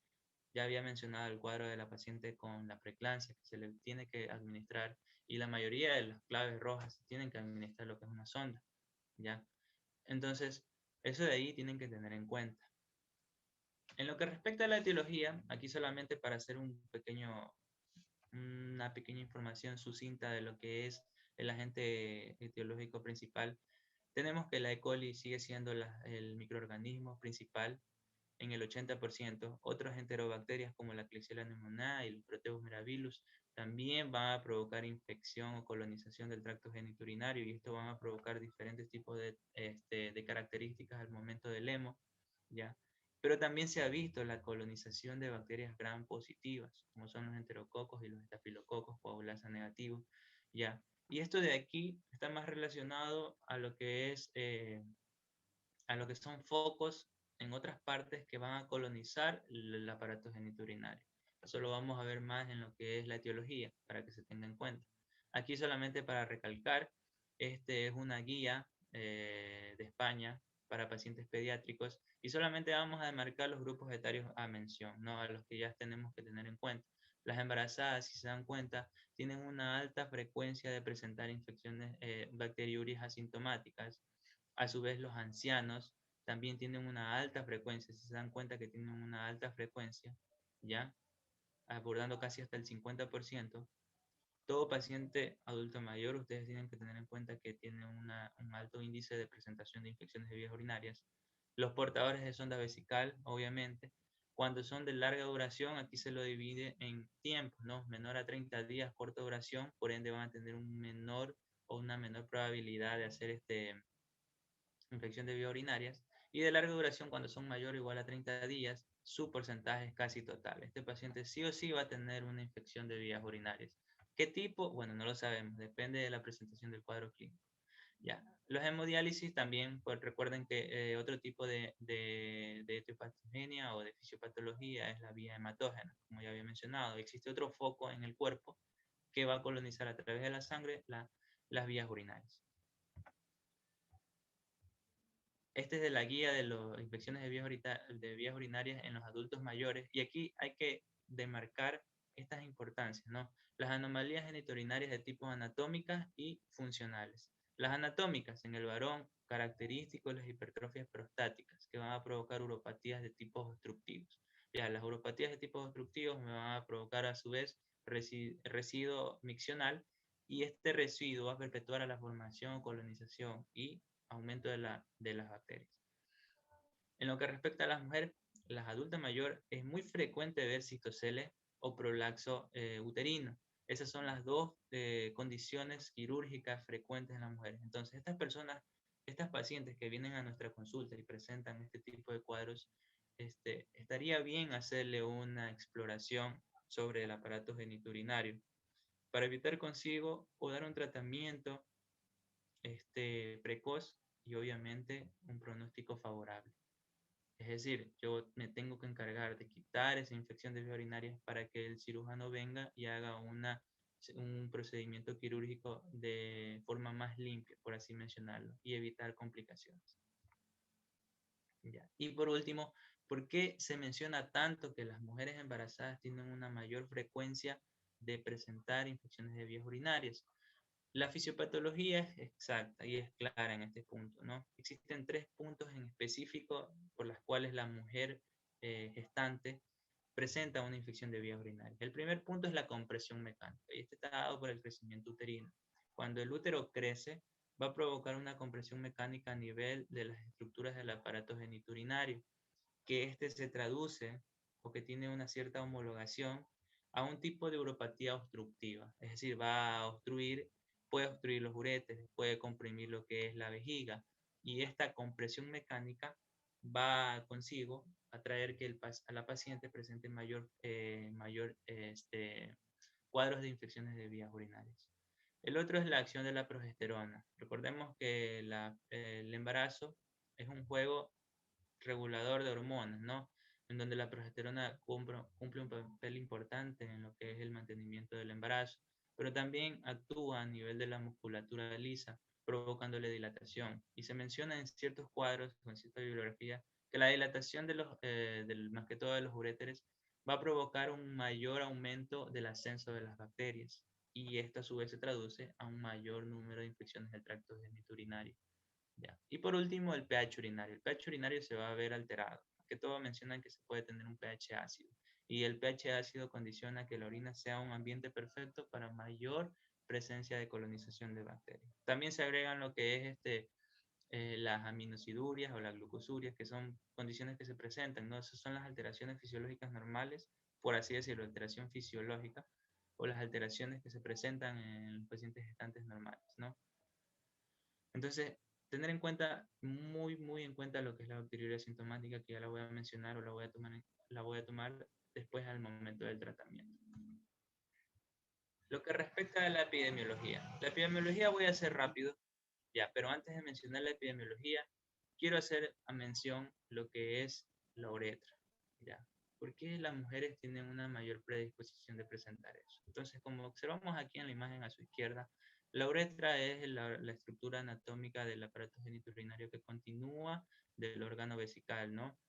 Ya había mencionado el cuadro de la paciente con la preeclampsia que se le tiene que administrar y la mayoría de las claves rojas tienen que administrar lo que es una sonda, ¿ya? Entonces, eso de ahí tienen que tener en cuenta. En lo que respecta a la etiología, aquí solamente para hacer una pequeña información sucinta de lo que es el agente etiológico principal, tenemos que la E. coli sigue siendo el microorganismo principal en el 80%. Otras enterobacterias como la Klebsiella pneumoniae y los Proteus mirabilis también van a provocar infección o colonización del tracto genitourinario y esto van a provocar diferentes tipos de características al momento del hemo, ¿ya? Pero también se ha visto la colonización de bacterias gram positivas, como son los enterococos y los estafilococos coagulasa negativos, ¿ya? Y esto de aquí está más relacionado a lo que es a lo que son focos en otras partes que van a colonizar el aparato genitourinario. Eso lo vamos a ver más en lo que es la etiología, para que se tenga en cuenta. Aquí solamente para recalcar, este es una guía de España para pacientes pediátricos y solamente vamos a demarcar los grupos etarios a mención, no a los que ya tenemos que tener en cuenta. Las embarazadas, si se dan cuenta, tienen una alta frecuencia de presentar infecciones bacteriurias asintomáticas. A su vez, los ancianos también tienen una alta frecuencia, si se dan cuenta que tienen una alta frecuencia, ¿ya? Abordando casi hasta el 50%. Todo paciente adulto mayor, ustedes tienen que tener en cuenta que tiene un alto índice de presentación de infecciones de vías urinarias. Los portadores de sonda vesical, obviamente. Cuando son de larga duración, aquí se lo divide en tiempos, ¿no? Menor a 30 días, corta duración, por ende van a tener un menor o una menor probabilidad de hacer infección de vías urinarias. Y de larga duración, cuando son mayor o igual a 30 días, su porcentaje es casi total. Este paciente sí o sí va a tener una infección de vías urinarias. ¿Qué tipo? Bueno, no lo sabemos, depende de la presentación del cuadro clínico. Ya. Los hemodiálisis también, pues recuerden que otro tipo de etiopatogenia o de fisiopatología es la vía hematógena, como ya había mencionado. Existe otro foco en el cuerpo que va a colonizar a través de la sangre las vías urinarias. Este es de la guía de las infecciones de vías urinarias en los adultos mayores, y aquí hay que demarcar estas importancias, ¿no? Las anomalías genitourinarias de tipo anatómicas y funcionales. Las anatómicas en el varón, característicos de las hipertrofias prostáticas, que van a provocar uropatías de tipo obstructivos. Ya, las uropatías de tipo obstructivos me van a provocar a su vez residuo miccional, y este residuo va a perpetuar a la formación, colonización y aumento de las bacterias. En lo que respecta a las mujeres, las adultas mayores, es muy frecuente ver cistoceles o prolaxo uterino. Esas son las dos condiciones quirúrgicas frecuentes en las mujeres. Entonces, estas personas, estas pacientes que vienen a nuestra consulta y presentan este tipo de cuadros, estaría bien hacerle una exploración sobre el aparato genitourinario para evitar consigo o dar un tratamiento precoz y obviamente un pronóstico favorable. Es decir, yo me tengo que encargar de quitar esa infección de vías urinarias para que el cirujano venga y haga un procedimiento quirúrgico de forma más limpia, por así mencionarlo, y evitar complicaciones. Ya. Y por último, ¿por qué se menciona tanto que las mujeres embarazadas tienen una mayor frecuencia de presentar infecciones de vías urinarias? La fisiopatología es exacta y es clara en este punto, ¿no? Existen 3 puntos en específico por las cuales la mujer gestante presenta una infección de vías urinarias. El primer punto es la compresión mecánica, y este está dado por el crecimiento uterino. Cuando el útero crece, va a provocar una compresión mecánica a nivel de las estructuras del aparato genitourinario, que se traduce o que tiene una cierta homologación a un tipo de uropatía obstructiva, es decir, puede obstruir los uretes, puede comprimir lo que es la vejiga, y esta compresión mecánica va consigo a traer que a la paciente presente mayor cuadros de infecciones de vías urinarias. El otro es la acción de la progesterona. Recordemos que el embarazo es un juego regulador de hormonas, ¿no? En donde la progesterona cumple un papel importante en lo que es el mantenimiento del embarazo, pero también actúa a nivel de la musculatura lisa, provocándole dilatación. Y se menciona en ciertos cuadros, en cierta bibliografía, que la dilatación más que todo de los uréteres, va a provocar un mayor aumento del ascenso de las bacterias. Y esto a su vez se traduce a un mayor número de infecciones del tracto genitourinario. Ya. Y por último, el pH urinario. El pH urinario se va a ver alterado. Que todo mencionan que se puede tener un pH ácido. Y el pH ácido condiciona que la orina sea un ambiente perfecto para mayor presencia de colonización de bacterias. También se agregan lo que es las aminosidurias o las glucosurias, que son condiciones que se presentan, ¿no? Esas son las alteraciones fisiológicas normales, por así decirlo, alteración fisiológica, o las alteraciones que se presentan en los pacientes gestantes normales, ¿no? Entonces, tener en cuenta, muy en cuenta lo que es la bacteriuria sintomática, que ya la voy a mencionar o la voy a tomar después al momento del tratamiento. Lo que respecta a la epidemiología voy a hacer rápido, ya, pero antes de mencionar la epidemiología, quiero hacer a mención lo que es la uretra, ya. ¿Por qué las mujeres tienen una mayor predisposición de presentar eso? Entonces, como observamos aquí en la imagen a su izquierda, la uretra es la estructura anatómica del aparato genitourinario que continúa del órgano vesical, ¿no?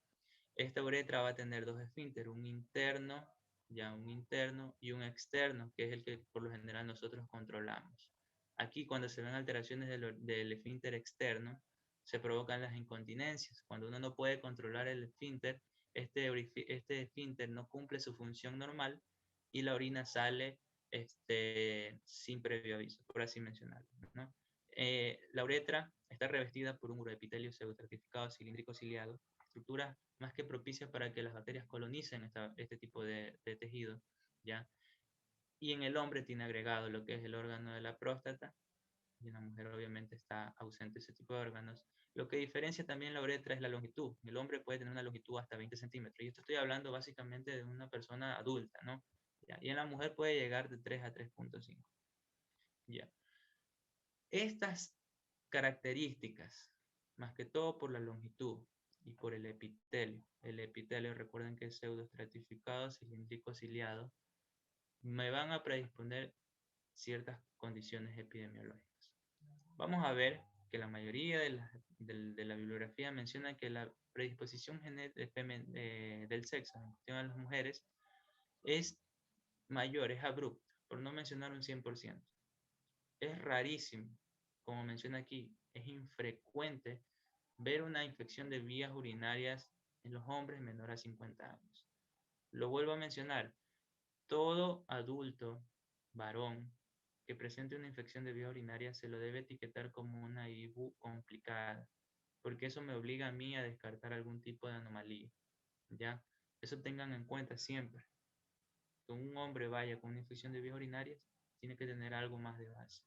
Esta uretra va a tener dos esfínteres, un interno y un externo, que es el que por lo general nosotros controlamos. Aquí, cuando se ven alteraciones del esfínter externo, se provocan las incontinencias. Cuando uno no puede controlar el esfínter, este esfínter no cumple su función normal y la orina sale sin previo aviso, por así mencionarlo, ¿no? La uretra Está revestida por un uroepitelio pseudoestratificado cilíndrico ciliado, estructura más que propicia para que las bacterias colonicen este tipo de tejido, ¿ya? Y en el hombre tiene agregado lo que es el órgano de la próstata, y en la mujer obviamente está ausente ese tipo de órganos. Lo que diferencia también la uretra es la longitud. El hombre puede tener una longitud hasta 20 centímetros. Y esto estoy hablando básicamente de una persona adulta, ¿no? ¿Ya? Y en la mujer puede llegar de 3 a 3.5. ¿Ya? Estas características, más que todo por la longitud y por el epitelio recuerden que es pseudoestratificado, cilíndrico ciliado, me van a predisponer ciertas condiciones epidemiológicas. Vamos a ver que la mayoría de la bibliografía menciona que la predisposición del sexo en cuestión a las mujeres es mayor, es abrupta, por no mencionar un 100%. Es rarísimo, como menciona aquí, es infrecuente ver una infección de vías urinarias en los hombres menores a 50 años. Lo vuelvo a mencionar, todo adulto varón que presente una infección de vías urinarias se lo debe etiquetar como una IBU complicada, porque eso me obliga a mí a descartar algún tipo de anomalía, ¿ya? Eso tengan en cuenta siempre. Que un hombre vaya con una infección de vías urinarias, tiene que tener algo más de base.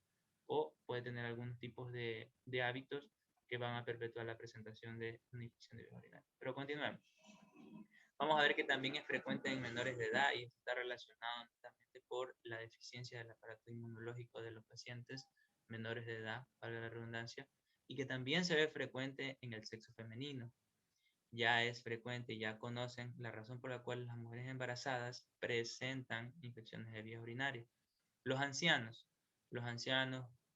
O puede tener algunos tipos de hábitos que van a perpetuar la presentación de una infección de vías urinarias. Pero continuemos. Vamos a ver que también es frecuente en menores de edad y está relacionado netamente por la deficiencia del aparato inmunológico de los pacientes menores de edad, valga la redundancia, y que también se ve frecuente en el sexo femenino. Ya es frecuente, ya conocen la razón por la cual las mujeres embarazadas presentan infecciones de vías urinarias. Los ancianos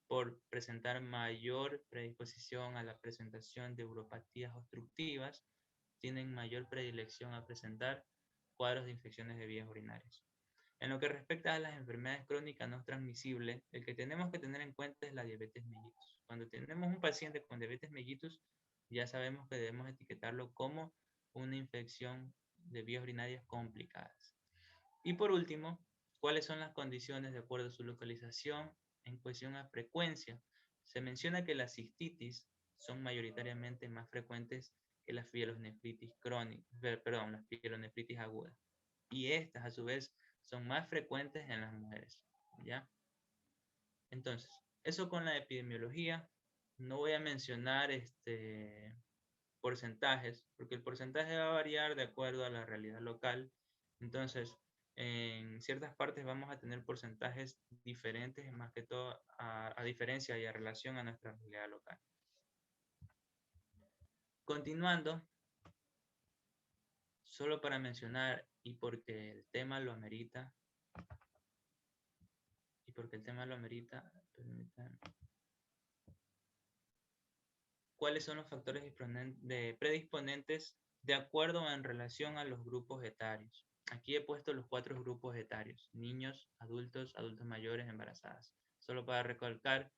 por presentar mayor predisposición a la presentación de uropatías obstructivas, tienen mayor predilección a presentar cuadros de infecciones de vías urinarias. En lo que respecta a las enfermedades crónicas no transmisibles, el que tenemos que tener en cuenta es la diabetes mellitus. Cuando tenemos un paciente con diabetes mellitus, ya sabemos que debemos etiquetarlo como una infección de vías urinarias complicadas. Y por último, ¿cuáles son las condiciones de acuerdo a su localización en cuestión a frecuencia? Se menciona que las cistitis son mayoritariamente más frecuentes que las pielonefritis crónicas, las pielonefritis agudas. Y estas, a su vez, son más frecuentes en las mujeres, ¿ya? Entonces, eso con la epidemiología. No voy a mencionar porcentajes, porque el porcentaje va a variar de acuerdo a la realidad local. Entonces, en ciertas partes vamos a tener porcentajes diferentes, más que todo a diferencia y a relación a nuestra realidad local. Continuando, solo para mencionar y porque el tema lo amerita, ¿cuáles son los factores predisponentes de acuerdo en relación a los grupos etarios? Aquí he puesto los 4 grupos etarios: niños, adultos, adultos mayores, embarazadas. Solo para recalcar,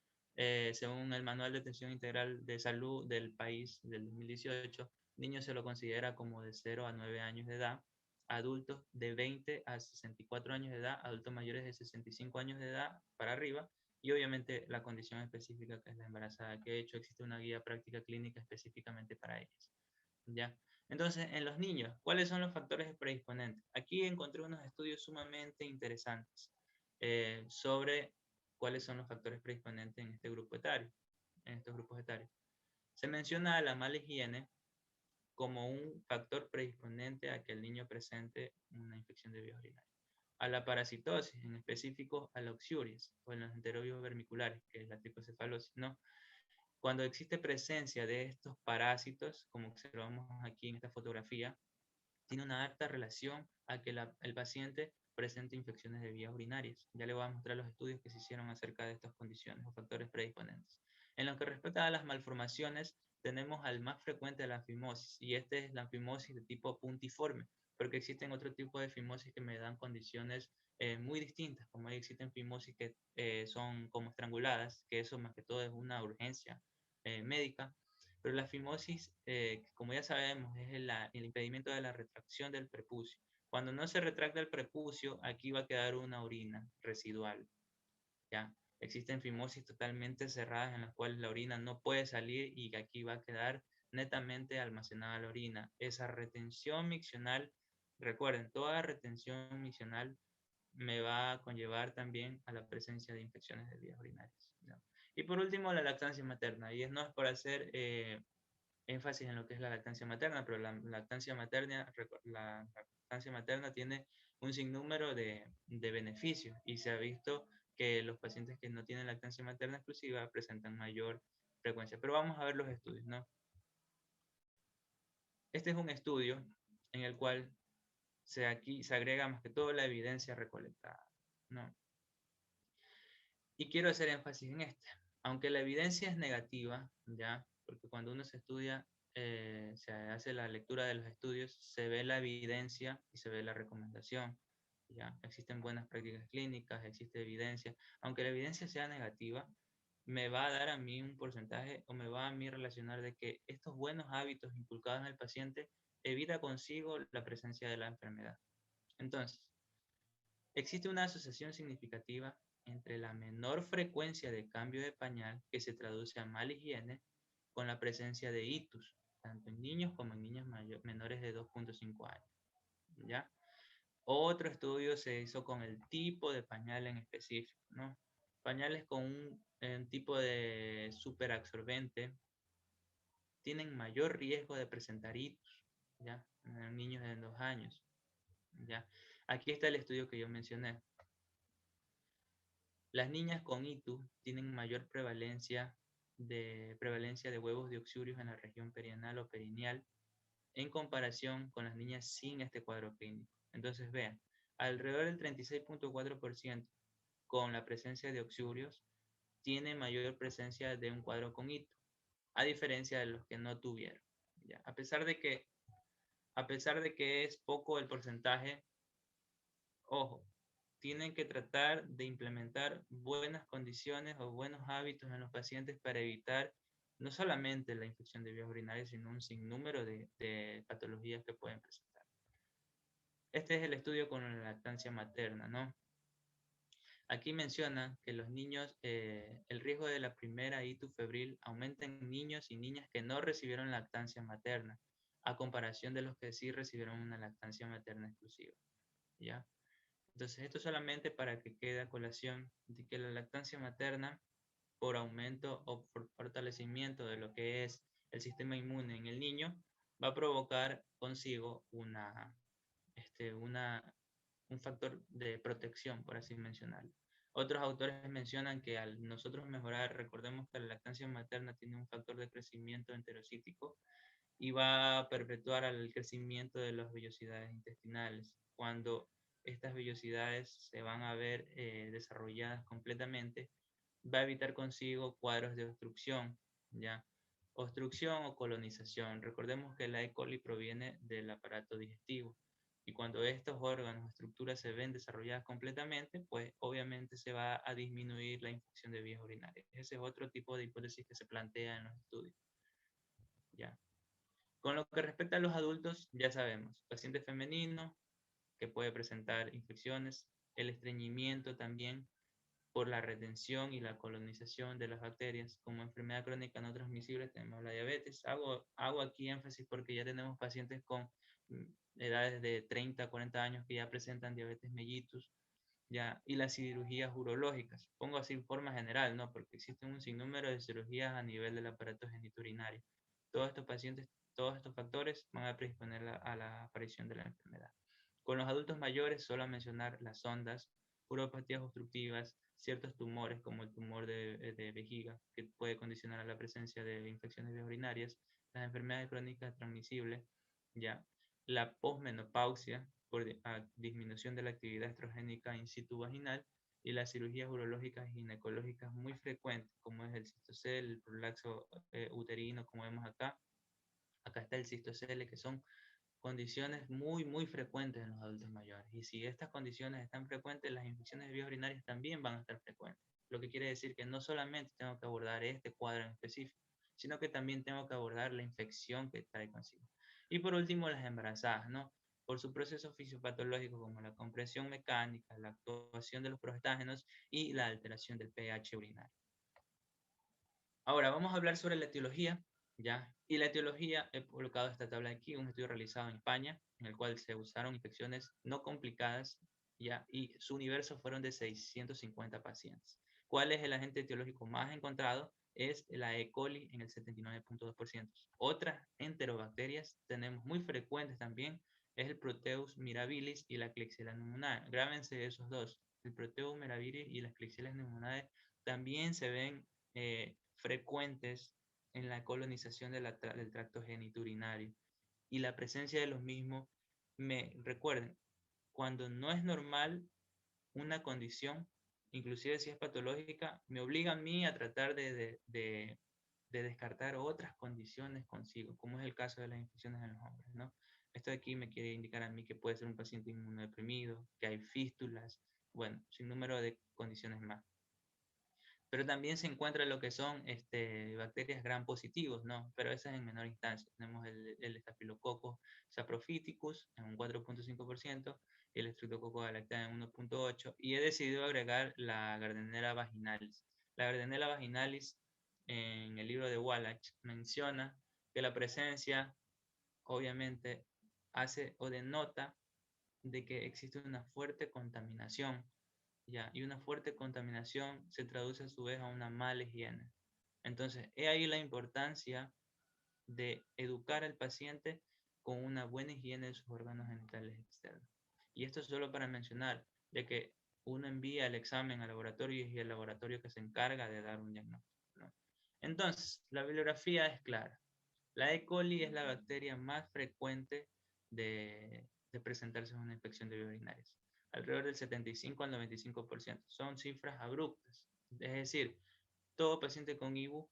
según el Manual de Atención Integral de Salud del país del 2018, niños se lo considera como de 0 a 9 años de edad, adultos de 20 a 64 años de edad, adultos mayores de 65 años de edad para arriba, y obviamente la condición específica que es la embarazada, que de hecho existe una guía práctica clínica específicamente para ellas. ¿Ya? Entonces, en los niños, ¿cuáles son los factores predisponentes? Aquí encontré unos estudios sumamente interesantes sobre cuáles son los factores predisponentes en este grupo etario, en estos grupos etarios. Se menciona la mala higiene como un factor predisponente a que el niño presente una infección de vías urinarias. A la parasitosis, en específico a la oxiuris o en los enterobios vermiculares, que es la tricocefalosis, ¿no? Cuando existe presencia de estos parásitos, como observamos aquí en esta fotografía, tiene una alta relación a que el paciente presente infecciones de vías urinarias. Ya le voy a mostrar los estudios que se hicieron acerca de estas condiciones o factores predisponentes. En lo que respecta a las malformaciones, tenemos al más frecuente de la fimosis, y este es la fimosis de tipo puntiforme, porque existen otro tipo de fimosis que me dan condiciones muy distintas, como existen fimosis que son como estranguladas, que eso más que todo es una urgencia médica, pero la fimosis, como ya sabemos, es el impedimento de la retracción del prepucio. Cuando no se retracta el prepucio, aquí va a quedar una orina residual, ¿ya? Existen fimosis totalmente cerradas en las cuales la orina no puede salir y que aquí va a quedar netamente almacenada la orina. Esa retención miccional, recuerden, toda retención miccional me va a conllevar también a la presencia de infecciones de vías urinarias, ¿no? Y por último, la lactancia materna. Y no es por hacer énfasis en lo que es la lactancia materna, pero la lactancia materna tiene un sinnúmero de beneficios y se ha visto que los pacientes que no tienen lactancia materna exclusiva presentan mayor frecuencia. Pero vamos a ver los estudios, ¿no? Este es un estudio en el cual aquí se agrega más que todo la evidencia recolectada, ¿no? Y quiero hacer énfasis en este. Aunque la evidencia es negativa, ¿ya? Porque cuando uno se estudia, se hace la lectura de los estudios, se ve la evidencia y se ve la recomendación, ¿ya? Existen buenas prácticas clínicas, existe evidencia. Aunque la evidencia sea negativa, me va a dar a mí un porcentaje o me va a mí relacionar de que estos buenos hábitos inculcados en el paciente evita consigo la presencia de la enfermedad. Entonces, existe una asociación significativa entre la menor frecuencia de cambio de pañal, que se traduce a mala higiene, con la presencia de itus, tanto en niños como en niñas menores de 2.5 años. ¿Ya? Otro estudio se hizo con el tipo de pañal en específico, ¿no? Pañales con un tipo de superabsorbente tienen mayor riesgo de presentar itus, ¿ya? En niños de 2 años, ¿ya? Aquí está el estudio que yo mencioné. Las niñas con ITU tienen mayor prevalencia de huevos de oxurios en la región perianal o perineal en comparación con las niñas sin este cuadro clínico. Entonces vean, alrededor del 36.4% con la presencia de oxurios tiene mayor presencia de un cuadro con ITU, a diferencia de los que no tuvieron. ¿Ya? A pesar de que es poco el porcentaje, ojo, tienen que tratar de implementar buenas condiciones o buenos hábitos en los pacientes para evitar no solamente la infección de vías urinarias, sino un sinnúmero de patologías que pueden presentar. Este es el estudio con la lactancia materna, ¿no? Aquí menciona que los niños, el riesgo de la primera ictus febril aumenta en niños y niñas que no recibieron lactancia materna, a comparación de los que sí recibieron una lactancia materna exclusiva, ¿ya? Entonces, esto solamente para que quede a colación de que la lactancia materna, por aumento o por fortalecimiento de lo que es el sistema inmune en el niño, va a provocar consigo un factor de protección, por así mencionarlo. Otros autores mencionan que al nosotros mejorar, recordemos que la lactancia materna tiene un factor de crecimiento enterocítico y va a perpetuar el crecimiento de las vellosidades intestinales. Cuando estas vellosidades se van a ver desarrolladas completamente, va a evitar consigo cuadros de obstrucción, ¿ya? Obstrucción o colonización. Recordemos que la E. coli proviene del aparato digestivo y cuando estos órganos o estructuras se ven desarrolladas completamente, pues obviamente se va a disminuir la infección de vías urinarias. Ese es otro tipo de hipótesis que se plantea en los estudios, ¿ya? Con lo que respecta a los adultos, ya sabemos, paciente femenino que puede presentar infecciones, el estreñimiento también por la retención y la colonización de las bacterias. Como enfermedad crónica no transmisible tenemos la diabetes. Hago aquí énfasis porque ya tenemos pacientes con edades de 30 a 40 años que ya presentan diabetes mellitus, ¿ya? Y las cirugías urológicas. Pongo así en forma general, ¿no? Porque existen un sinnúmero de cirugías a nivel del aparato genitourinario. Todos estos pacientes, todos estos factores van a predisponer a la aparición de la enfermedad. Con los adultos mayores, solo mencionar las sondas, uropatías obstructivas, ciertos tumores como el tumor de vejiga, que puede condicionar a la presencia de infecciones urinarias, las enfermedades crónicas transmisibles, ya, la posmenopausia por disminución de la actividad estrogénica in situ vaginal y las cirugías urológicas y ginecológicas muy frecuentes, como es el cistocel, el prolapso uterino, como vemos acá. Acá está el cistocele, que son condiciones muy frecuentes en los adultos mayores. Y si estas condiciones están frecuentes, las infecciones de vías urinarias también van a estar frecuentes. Lo que quiere decir que no solamente tengo que abordar este cuadro en específico, sino que también tengo que abordar la infección que trae consigo. Y por último, las embarazadas, ¿no? por su proceso fisiopatológico como la compresión mecánica, la actuación de los prostágenos y la alteración del pH urinario. Ahora vamos a hablar sobre la etiología, ¿ya? Y la etiología, he publicado esta tabla aquí, un estudio realizado en España, en el cual se usaron infecciones no complicadas, ¿ya? Y su universo fueron de 650 pacientes. ¿Cuál es el agente etiológico más encontrado? Es la E. coli en el 79.2%. Otras enterobacterias tenemos muy frecuentes también, es el Proteus mirabilis y la Klebsiella pneumoniae. Grábense esos dos, el Proteus mirabilis y la Klebsiella pneumoniae también se ven frecuentes en la colonización del tracto genitourinario. Y la presencia de los mismos, recuerden, cuando no es normal una condición, inclusive si es patológica, me obliga a mí a tratar de descartar otras condiciones consigo, como es el caso de las infecciones en los hombres, ¿no? Esto de aquí me quiere indicar a mí que puede ser un paciente inmunodeprimido, que hay fístulas, bueno, sin número de condiciones más. Pero también se encuentra lo que son bacterias gram positivos, ¿no? Pero esas en menor instancia. Tenemos el Staphylococcus saprophyticus en un 4.5% y el Streptococcus galactans en 1.8%. Y he decidido agregar la Gardnerella vaginalis. La Gardnerella vaginalis en el libro de Wallach menciona que la presencia, obviamente, hace o denota de que existe una fuerte contaminación, ¿ya? Y una fuerte contaminación se traduce a su vez a una mala higiene. Entonces, he ahí la importancia de educar al paciente con una buena higiene de sus órganos genitales externos. Y esto es solo para mencionar de que uno envía el examen al laboratorio y el laboratorio que se encarga de dar un diagnóstico, ¿no? Entonces, la bibliografía es clara. La E. coli es la bacteria más frecuente de presentarse en una infección de vías urinarias, alrededor del 75 al 95%. Son cifras abruptas. Es decir, todo paciente con IBU,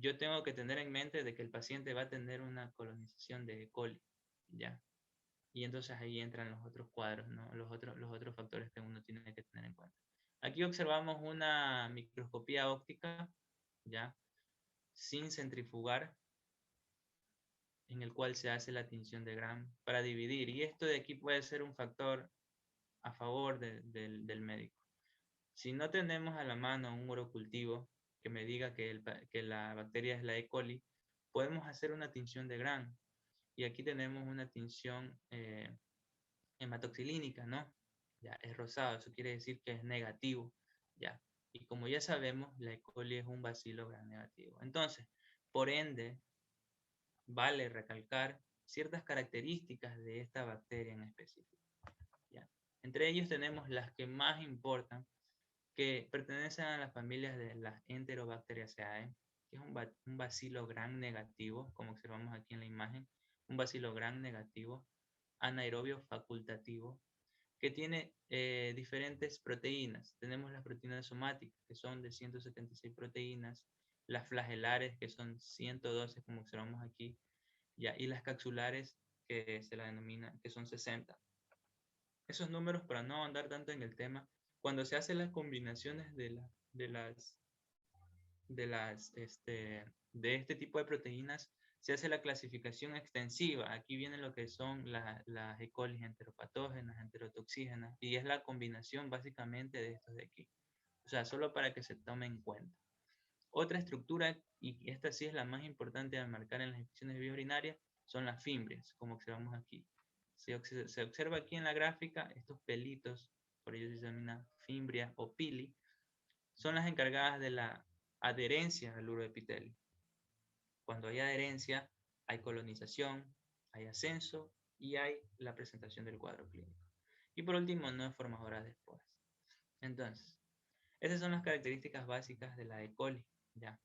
yo tengo que tener en mente de que el paciente va a tener una colonización de E. coli, ¿ya? Y entonces ahí entran los otros cuadros, ¿no? Los otros factores que uno tiene que tener en cuenta. Aquí observamos una microscopía óptica, ¿ya? Sin centrifugar, en el cual se hace la tinción de Gram para dividir. Y esto de aquí puede ser un factor a favor del médico. Si no tenemos a la mano un urocultivo que me diga que la bacteria es la E. coli, podemos hacer una tinción de Gram. Y aquí tenemos una tinción hematoxilínica, ¿no? Ya, es rosado, eso quiere decir que es negativo, ¿ya? Y como ya sabemos, la E. coli es un bacilo gram negativo. Entonces, por ende, vale recalcar ciertas características de esta bacteria en específico, ¿ya? Entre ellos tenemos las que más importan, que pertenecen a las familias de las Enterobacteriaceae, que es un bacilo gram negativo, como observamos aquí en la imagen, un bacilo gram negativo, anaerobio facultativo, que tiene diferentes proteínas. Tenemos las proteínas somáticas, que son de 176 proteínas, las flagelares, que son 112, como observamos aquí, ¿ya? Y las capsulares, que se la denominan, que son 60. Esos números, para no andar tanto en el tema, cuando se hacen las combinaciones de este tipo de proteínas, se hace la clasificación extensiva. Aquí viene lo que son las E. coli enteropatógenas, enterotoxígenas, y es la combinación básicamente de estos de aquí. O sea, solo para que se tome en cuenta. Otra estructura, y esta sí es la más importante a marcar en las infecciones biourinarias, son las fimbrias, como observamos aquí. Se observa aquí en la gráfica estos pelitos, por ello se denomina fimbria o pili, son las encargadas de la adherencia al uroepitelio. Cuando hay adherencia, hay colonización, hay ascenso y hay la presentación del cuadro clínico. Y por último, no es formadora de esporas. Entonces, esas son las características básicas de la E. coli, ¿ya?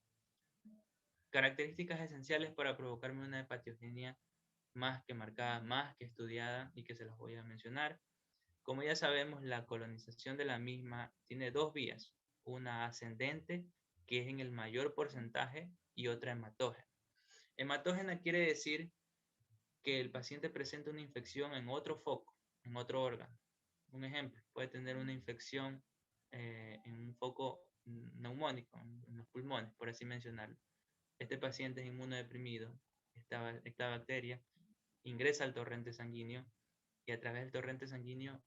Características esenciales para provocarme una hepatiogenia más que marcada, más que estudiada y que se las voy a mencionar. Como ya sabemos, la colonización de la misma tiene dos vías, una ascendente, que es en el mayor porcentaje, y otra hematógena. Hematógena quiere decir que el paciente presenta una infección en otro foco, en otro órgano. Un ejemplo, puede tener una infección en un foco neumónico, en los pulmones, por así mencionarlo. Este paciente es inmunodeprimido, esta bacteria ingresa al torrente sanguíneo y a través del torrente sanguíneo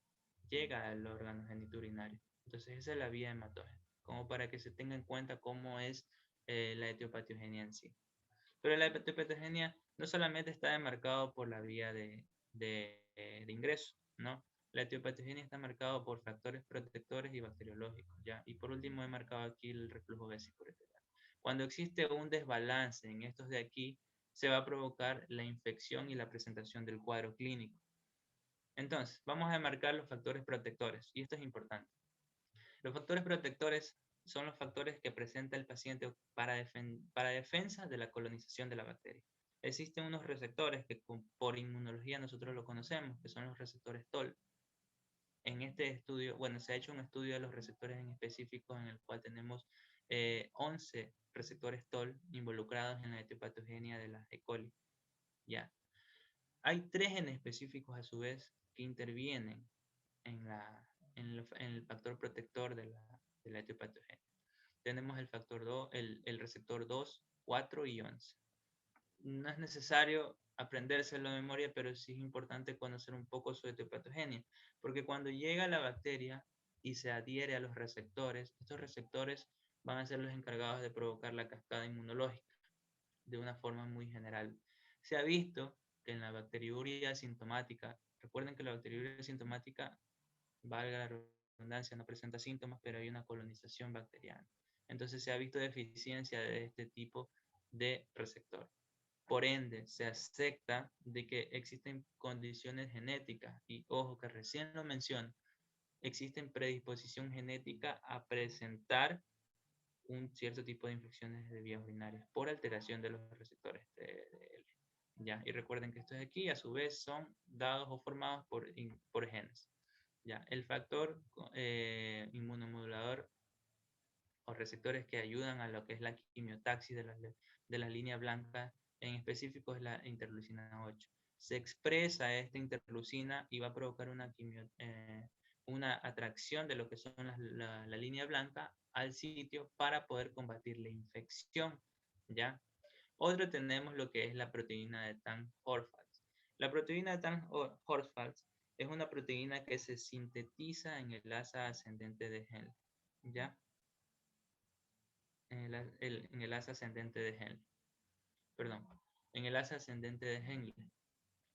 llega al órgano genitourinario. Entonces esa es la vía hematógena, como para que se tenga en cuenta cómo es la etiopatogenia en sí. Pero la etiopatogenia no solamente está demarcado por la vía de ingreso, ¿no? La etiopatogenia está marcada por factores protectores y bacteriológicos, ¿ya? Y por último he marcado aquí el reflujo vesicoureteral. Cuando existe un desbalance en estos de aquí, se va a provocar la infección y la presentación del cuadro clínico. Entonces, vamos a marcar los factores protectores, y esto es importante. Los factores protectores son los factores que presenta el paciente para defensa de la colonización de la bacteria. Existen unos receptores que por inmunología nosotros lo conocemos, que son los receptores TOL. En este estudio, bueno, se ha hecho un estudio de los receptores en específico en el cual tenemos 11 receptores TOL involucrados en la etiopatogenia de la E. coli. Ya. Hay 3 en específicos a su vez que intervienen en el factor protector de la etiopatogenia. Tenemos el factor 2, el receptor 2, 4 y 11. No es necesario aprendérselo de memoria, pero sí es importante conocer un poco su etiopatogenia, porque cuando llega la bacteria y se adhiere a los receptores, estos receptores van a ser los encargados de provocar la cascada inmunológica de una forma muy general. Se ha visto que en la bacteriuria asintomática, recuerden que la bacteriuria asintomática, valga la redundancia, no presenta síntomas, pero hay una colonización bacteriana. Entonces se ha visto deficiencia de este tipo de receptor. Por ende, se acepta de que existen condiciones genéticas y ojo que recién lo menciono, existen predisposición genética a presentar un cierto tipo de infecciones de vías urinarias por alteración de los receptores TDL. ¿Ya? Y recuerden que estos de aquí a su vez son dados o formados por genes. ¿Ya? El factor inmunomodulador o receptores que ayudan a lo que es la quimiotaxis de la línea blanca, en específico es la interleucina 8. Se expresa esta interleucina y va a provocar una atracción de lo que son la línea blanca al sitio para poder combatir la infección, ¿ya? Otro tenemos lo que es la proteína de Tan-Horvath. La proteína de Tan-Horvath es una proteína que se sintetiza en el asa ascendente de Henle, ¿ya? En el asa ascendente de Henle. Perdón, en el asa ascendente de Henle.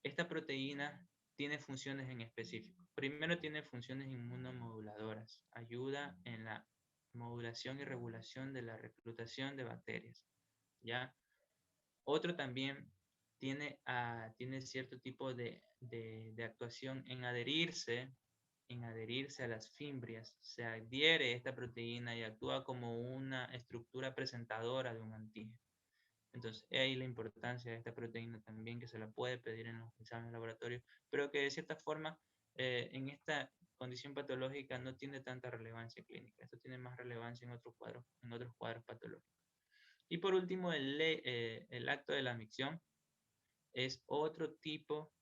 Esta proteína tiene funciones en específico. Primero tiene funciones inmunomoduladoras. Ayuda en la modulación y regulación de la reclutación de bacterias, ¿ya? Otro también tiene cierto tipo de actuación en adherirse a las fimbrias. Se adhiere esta proteína y actúa como una estructura presentadora de un antígeno. Entonces, ahí la importancia de esta proteína también, que se la puede pedir en los exámenes de laboratorio, pero que de cierta forma en esta condición patológica no tiene tanta relevancia clínica. Esto tiene más relevancia en otros cuadros patológicos. Y por último, el acto de la micción es otro tipo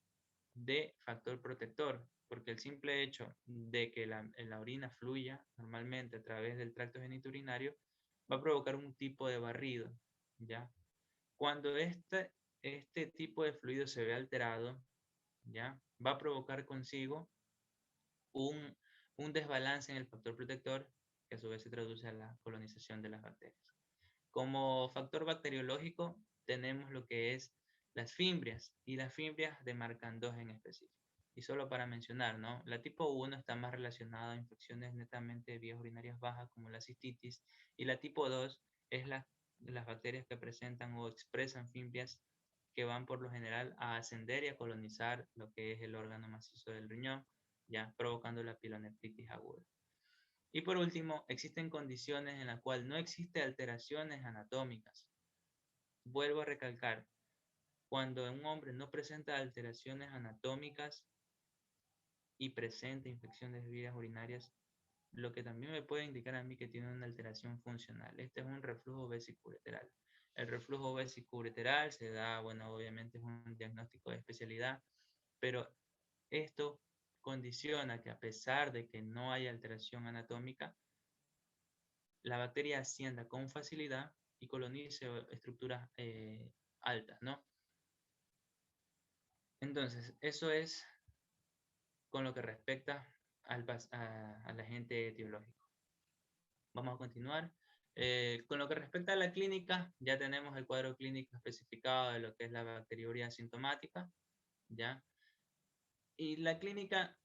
de factor protector, porque el simple hecho de que la orina fluya normalmente a través del tracto genitourinario va a provocar un tipo de barrido, ¿ya? Cuando este tipo de fluido se ve alterado, ¿ya? Va a provocar consigo un desbalance en el factor protector, que a su vez se traduce a la colonización de las bacterias. Como factor bacteriológico tenemos lo que es las fimbrias, y las fimbrias demarcan 2 en específico. Y solo para mencionar, ¿no? La tipo 1 está más relacionada a infecciones netamente de vías urinarias bajas como la cistitis, y la tipo 2 es las bacterias que presentan o expresan fimbrias que van por lo general a ascender y a colonizar lo que es el órgano macizo del riñón, ya provocando la pielonefritis aguda. Y por último, existen condiciones en las cuales no existen alteraciones anatómicas. Vuelvo a recalcar, cuando un hombre no presenta alteraciones anatómicas y presenta infecciones de vías urinarias, lo que también me puede indicar a mí que tiene una alteración funcional. Este es un reflujo vesicoureteral. El reflujo vesicoureteral se da, bueno, obviamente es un diagnóstico de especialidad, pero esto condiciona que a pesar de que no hay alteración anatómica, la bacteria ascienda con facilidad y colonice estructuras altas, ¿no? Entonces, eso es con lo que respecta al agente etiológico. Vamos a continuar. Con lo que respecta a la clínica, ya tenemos el cuadro clínico especificado de lo que es la bacteriuria asintomática, ¿ya? Y la clínica,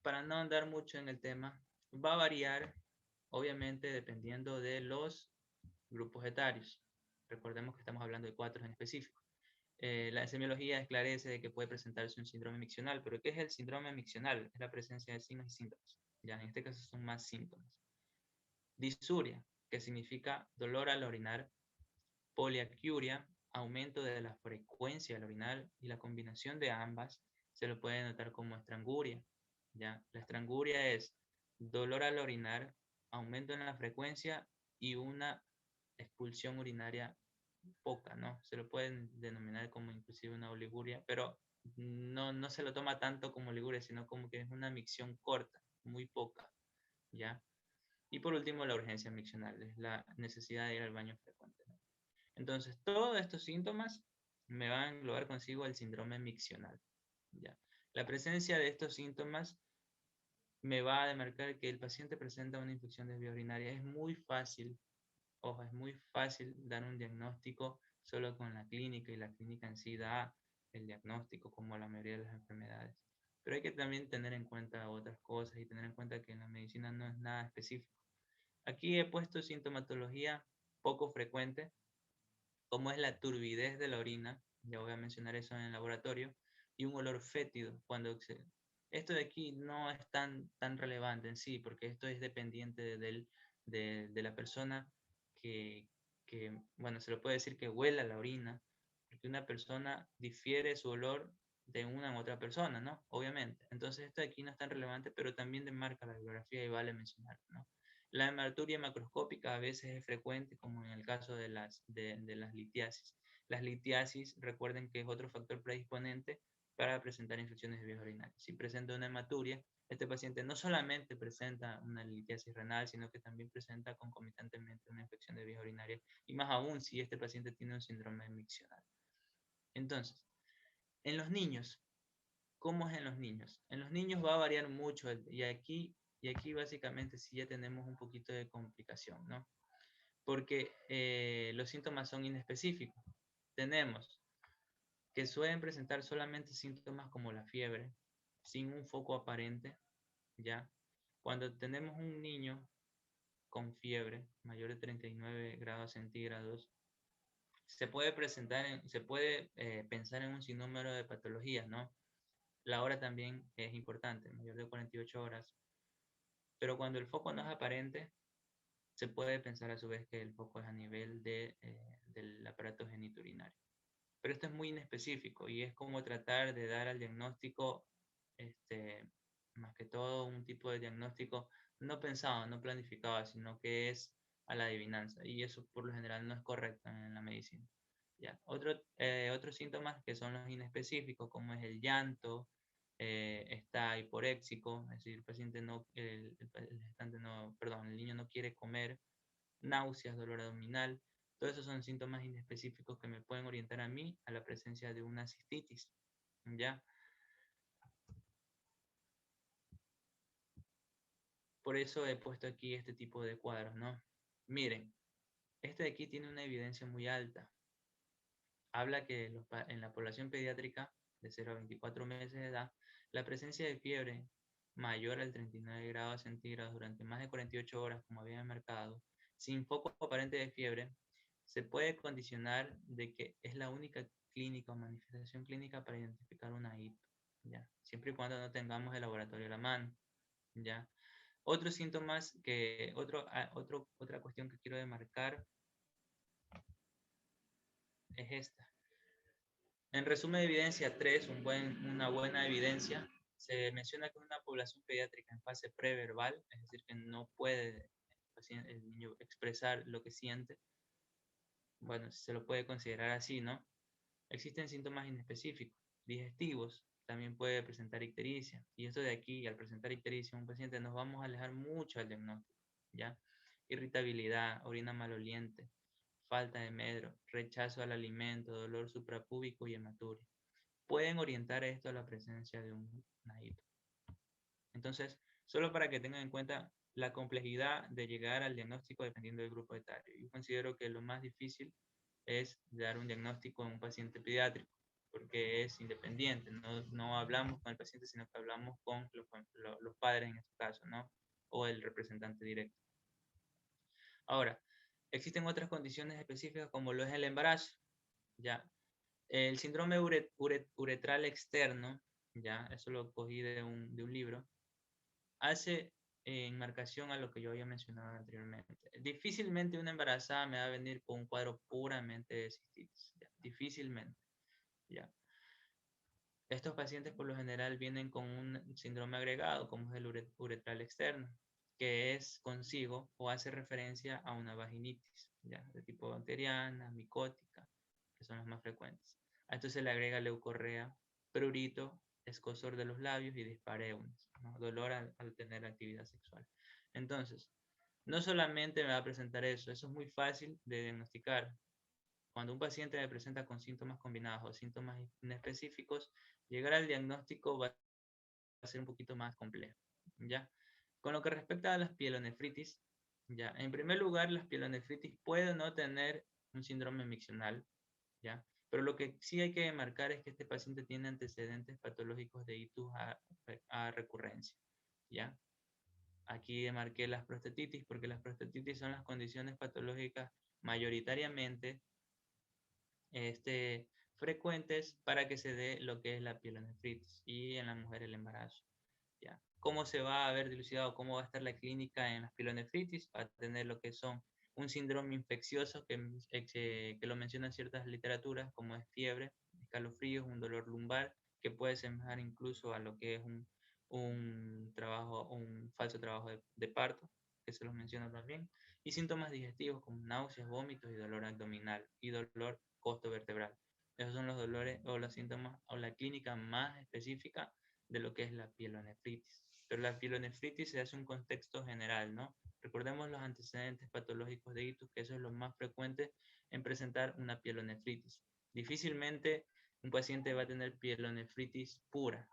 para no andar mucho en el tema, va a variar, obviamente, dependiendo de los grupos etarios. Recordemos que estamos hablando de 4 en específico. La semiología esclarece de que puede presentarse un síndrome miccional, pero ¿qué es el síndrome miccional? Es la presencia de signos y síntomas. Ya, en este caso son más síntomas. Disuria, que significa dolor al orinar, poliacuria, aumento de la frecuencia al orinar, y la combinación de ambas se lo puede notar como estranguria. ¿Ya? La estranguria es dolor al orinar, aumento en la frecuencia y una expulsión urinaria poca, ¿no? Se lo pueden denominar como inclusive una oliguria, pero no se lo toma tanto como oliguria, sino como que es una micción corta, muy poca, ¿ya? Y por último, la urgencia miccional, es la necesidad de ir al baño frecuente, ¿no? Entonces, todos estos síntomas me van a englobar consigo el síndrome miccional, ¿ya? La presencia de estos síntomas me va a demarcar que el paciente presenta una infección de vía urinaria. Es muy fácil, ojo, es muy fácil dar un diagnóstico solo con la clínica, y la clínica en sí da el diagnóstico como la mayoría de las enfermedades. Pero hay que también tener en cuenta otras cosas y tener en cuenta que en la medicina no es nada específico. Aquí he puesto sintomatología poco frecuente, como es la turbidez de la orina, ya voy a mencionar eso en el laboratorio, y un olor fétido. Esto de aquí no es tan relevante en sí, porque esto es dependiente de la persona que, bueno, se lo puede decir que huela la orina, porque una persona difiere su olor de una en otra persona, ¿no? Obviamente. Entonces esto de aquí no es tan relevante, pero también demarca la bibliografía y vale mencionar, ¿no? La hematuria macroscópica a veces es frecuente, como en el caso de las litiasis. Las litiasis, recuerden que es otro factor predisponente para presentar infecciones de vías urinarias. Si presenta una hematuria, este paciente no solamente presenta una litiasis renal, sino que también presenta concomitantemente una infección de vías urinarias, y más aún si este paciente tiene un síndrome miccional. Entonces, en los niños, ¿cómo es en los niños? En los niños va a variar mucho, y aquí básicamente sí ya tenemos un poquito de complicación, ¿no? Porque los síntomas son inespecíficos. Tenemos que suelen presentar solamente síntomas como la fiebre, sin un foco aparente, ¿ya? Cuando tenemos un niño con fiebre mayor de 39 grados centígrados, se puede pensar en un sinnúmero de patologías, ¿no? La hora también es importante, mayor de 48 horas. Pero cuando el foco no es aparente, se puede pensar a su vez que el foco es a nivel del aparato genitourinario. Pero esto es muy inespecífico y es como tratar de dar al diagnóstico, más que todo un tipo de diagnóstico no pensado, no planificado, sino que es a la adivinanza. Y eso por lo general no es correcto en la medicina. ¿Ya? Otros síntomas que son los inespecíficos, como es el llanto, está hiporéxico, es decir, el paciente no, el gestante no, perdón, el niño no quiere comer, náuseas, dolor abdominal. Todos esos son síntomas inespecíficos que me pueden orientar a mí a la presencia de una cistitis, ¿ya? Por eso he puesto aquí este tipo de cuadros, ¿no? Miren, este de aquí tiene una evidencia muy alta. Habla que en la población pediátrica de 0 a 24 meses de edad, la presencia de fiebre mayor al 39 grados centígrados durante más de 48 horas, como había marcado, sin foco aparente de fiebre, se puede condicionar de que es la única clínica o manifestación clínica para identificar una HIP, ¿ya? Siempre y cuando no tengamos el laboratorio a la mano, ¿ya? Otros síntomas otra cuestión que quiero demarcar es esta. En resumen de evidencia 3, una buena evidencia, se menciona que una población pediátrica en fase preverbal, es decir, que no puede el niño expresar lo que siente, bueno, se lo puede considerar así, ¿no? Existen síntomas inespecíficos, digestivos, también puede presentar ictericia, y esto de aquí, al presentar ictericia en un paciente, nos vamos a alejar mucho del diagnóstico, ¿ya? Irritabilidad, orina maloliente, falta de medro, rechazo al alimento, dolor suprapúbico y hematuria. pueden orientar esto a la presencia de un NAITO. Entonces, solo para que tengan en cuenta la complejidad de llegar al diagnóstico dependiendo del grupo etario. Yo considero que lo más difícil es dar un diagnóstico en un paciente pediátrico, porque es independiente, no hablamos con el paciente, sino que hablamos con los padres en este caso, ¿no? O el representante directo. Ahora, existen otras condiciones específicas como lo es el embarazo, ¿ya? El síndrome uretral externo, ¿ya? Eso lo cogí de un libro, hace enmarcación a lo que yo había mencionado anteriormente. Difícilmente una embarazada me va a venir con un cuadro puramente de cistitis, ¿ya? Difícilmente, ¿ya? Estos pacientes por lo general vienen con un síndrome agregado, como es el uretral externo, que es consigo o hace referencia a una vaginitis, ¿ya? De tipo bacteriana, micótica, que son las más frecuentes. A esto se le agrega leucorrea, prurito, escozor de los labios y dispareunia, ¿no? Dolor al tener actividad sexual. Entonces, no solamente me va a presentar eso es muy fácil de diagnosticar. Cuando un paciente me presenta con síntomas combinados o síntomas inespecíficos, llegar al diagnóstico va a ser un poquito más complejo, ¿ya? Con lo que respecta a las pielonefritis, ¿ya? En primer lugar, las pielonefritis pueden no tener un síndrome miccional, ¿ya? Pero lo que sí hay que marcar es que este paciente tiene antecedentes patológicos de itus a recurrencia, ¿ya? Aquí marqué las prostatitis porque las prostatitis son las condiciones patológicas mayoritariamente frecuentes para que se dé lo que es la pielonefritis y en la mujer el embarazo, ¿ya? ¿Cómo se va a ver dilucidado? ¿Cómo va a estar la clínica en las pielonefritis? Va a tener lo que son un síndrome infeccioso que lo mencionan ciertas literaturas, como es fiebre, escalofríos, un dolor lumbar, que puede semejar incluso a lo que es un falso trabajo de parto, que se los menciona también, y síntomas digestivos como náuseas, vómitos y dolor abdominal y dolor costovertebral. Esos son los dolores o los síntomas o la clínica más específica de lo que es la pielonefritis. Pero la pielonefritis se hace un contexto general, ¿no? Recordemos los antecedentes patológicos de itus, que eso es lo más frecuente en presentar una pielonefritis. Difícilmente un paciente va a tener pielonefritis pura.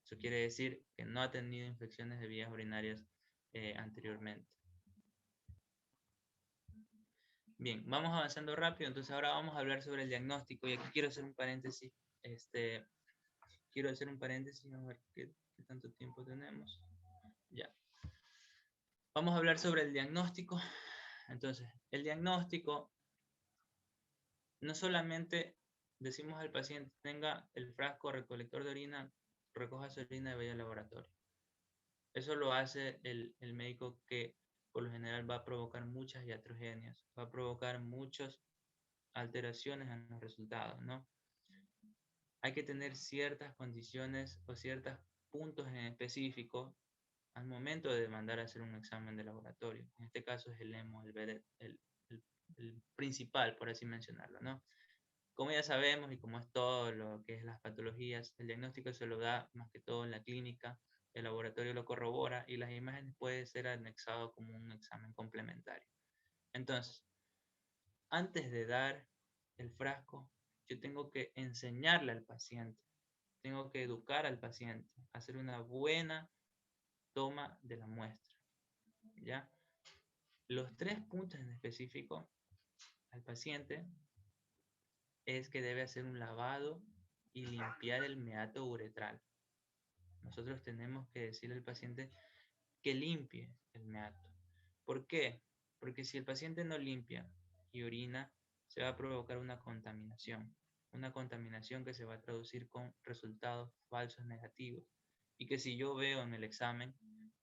Eso quiere decir que no ha tenido infecciones de vías urinarias anteriormente. Bien, vamos avanzando rápido, entonces ahora vamos a hablar sobre el diagnóstico y aquí quiero hacer un paréntesis, a ver qué tanto tiempo tenemos. Ya. Vamos a hablar sobre el diagnóstico. Entonces, el diagnóstico no solamente decimos al paciente tenga el frasco recolector de orina, recoja su orina y vaya al laboratorio. Eso lo hace el médico que por lo general va a provocar muchas iatrogenias, va a provocar muchas alteraciones en los resultados, ¿no? Hay que tener ciertas condiciones o ciertos puntos en específico al momento de mandar a hacer un examen de laboratorio. En este caso es el EMO, el principal, por así mencionarlo, ¿no? Como ya sabemos y como es todo lo que es las patologías, el diagnóstico se lo da más que todo en la clínica, el laboratorio lo corrobora y las imágenes pueden ser anexado como un examen complementario. Entonces, antes de dar el frasco, yo tengo que enseñarle al paciente, tengo que educar al paciente, hacer una buena toma de la muestra, ¿ya? Los 3 puntos en específico al paciente es que debe hacer un lavado y limpiar el meato uretral. Nosotros tenemos que decirle al paciente que limpie el meato. ¿Por qué? Porque si el paciente no limpia y orina, se va a provocar una contaminación que se va a traducir con resultados falsos negativos. Y que si yo veo en el examen,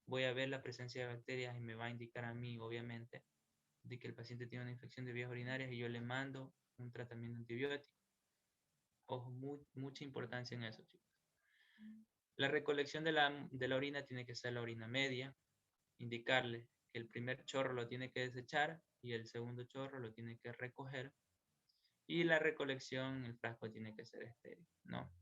voy a ver la presencia de bacterias y me va a indicar a mí, obviamente, de que el paciente tiene una infección de vías urinarias y yo le mando un tratamiento antibiótico. Ojo, mucha importancia en eso, chicos. La recolección de la orina tiene que ser la orina media, indicarle que el primer chorro lo tiene que desechar y el segundo chorro lo tiene que recoger y la recolección, el frasco tiene que ser estéril, ¿no?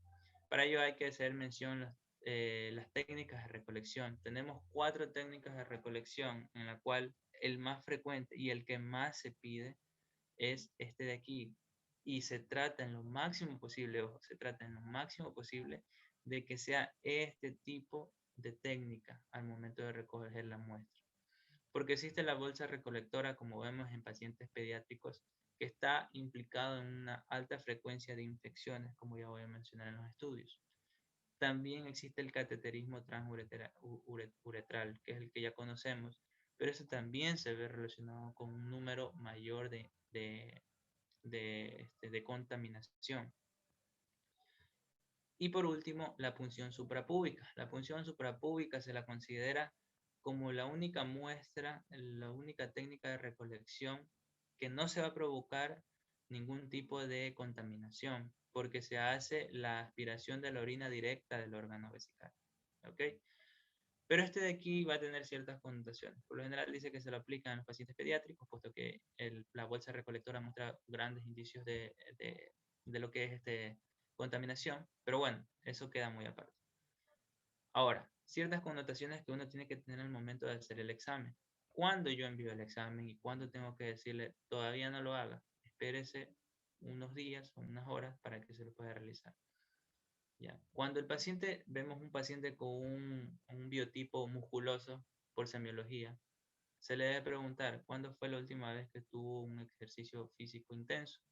Para ello hay que hacer mención las técnicas de recolección. Tenemos 4 técnicas de recolección en la cual el más frecuente y el que más se pide es este de aquí, y se trata en lo máximo posible, ojo, se trata en lo máximo posible de que sea este tipo de técnica al momento de recoger la muestra. Porque existe la bolsa recolectora, como vemos en pacientes pediátricos, que está implicado en una alta frecuencia de infecciones, como ya voy a mencionar en los estudios. También existe el cateterismo transuretral, que es el que ya conocemos, pero eso también se ve relacionado con un número mayor de contaminación. Y por último, la punción suprapúbica. La punción suprapúbica se la considera como la única muestra, la única técnica de recolección que no se va a provocar ningún tipo de contaminación, porque se hace la aspiración de la orina directa del órgano vesical. ¿Ok? Pero este de aquí va a tener ciertas connotaciones. Por lo general dice que se lo aplica en los pacientes pediátricos, puesto que la bolsa recolectora muestra grandes indicios de lo que es contaminación. Pero bueno, eso queda muy aparte. Ahora, ciertas connotaciones que uno tiene que tener al momento de hacer el examen. ¿Cuándo yo envío el examen y cuándo tengo que decirle todavía no lo haga? Espérese unos días o unas horas para que se lo pueda realizar. ¿Ya? Cuando vemos un paciente con un biotipo musculoso por semiología, se le debe preguntar cuándo fue la última vez que tuvo un ejercicio físico intenso.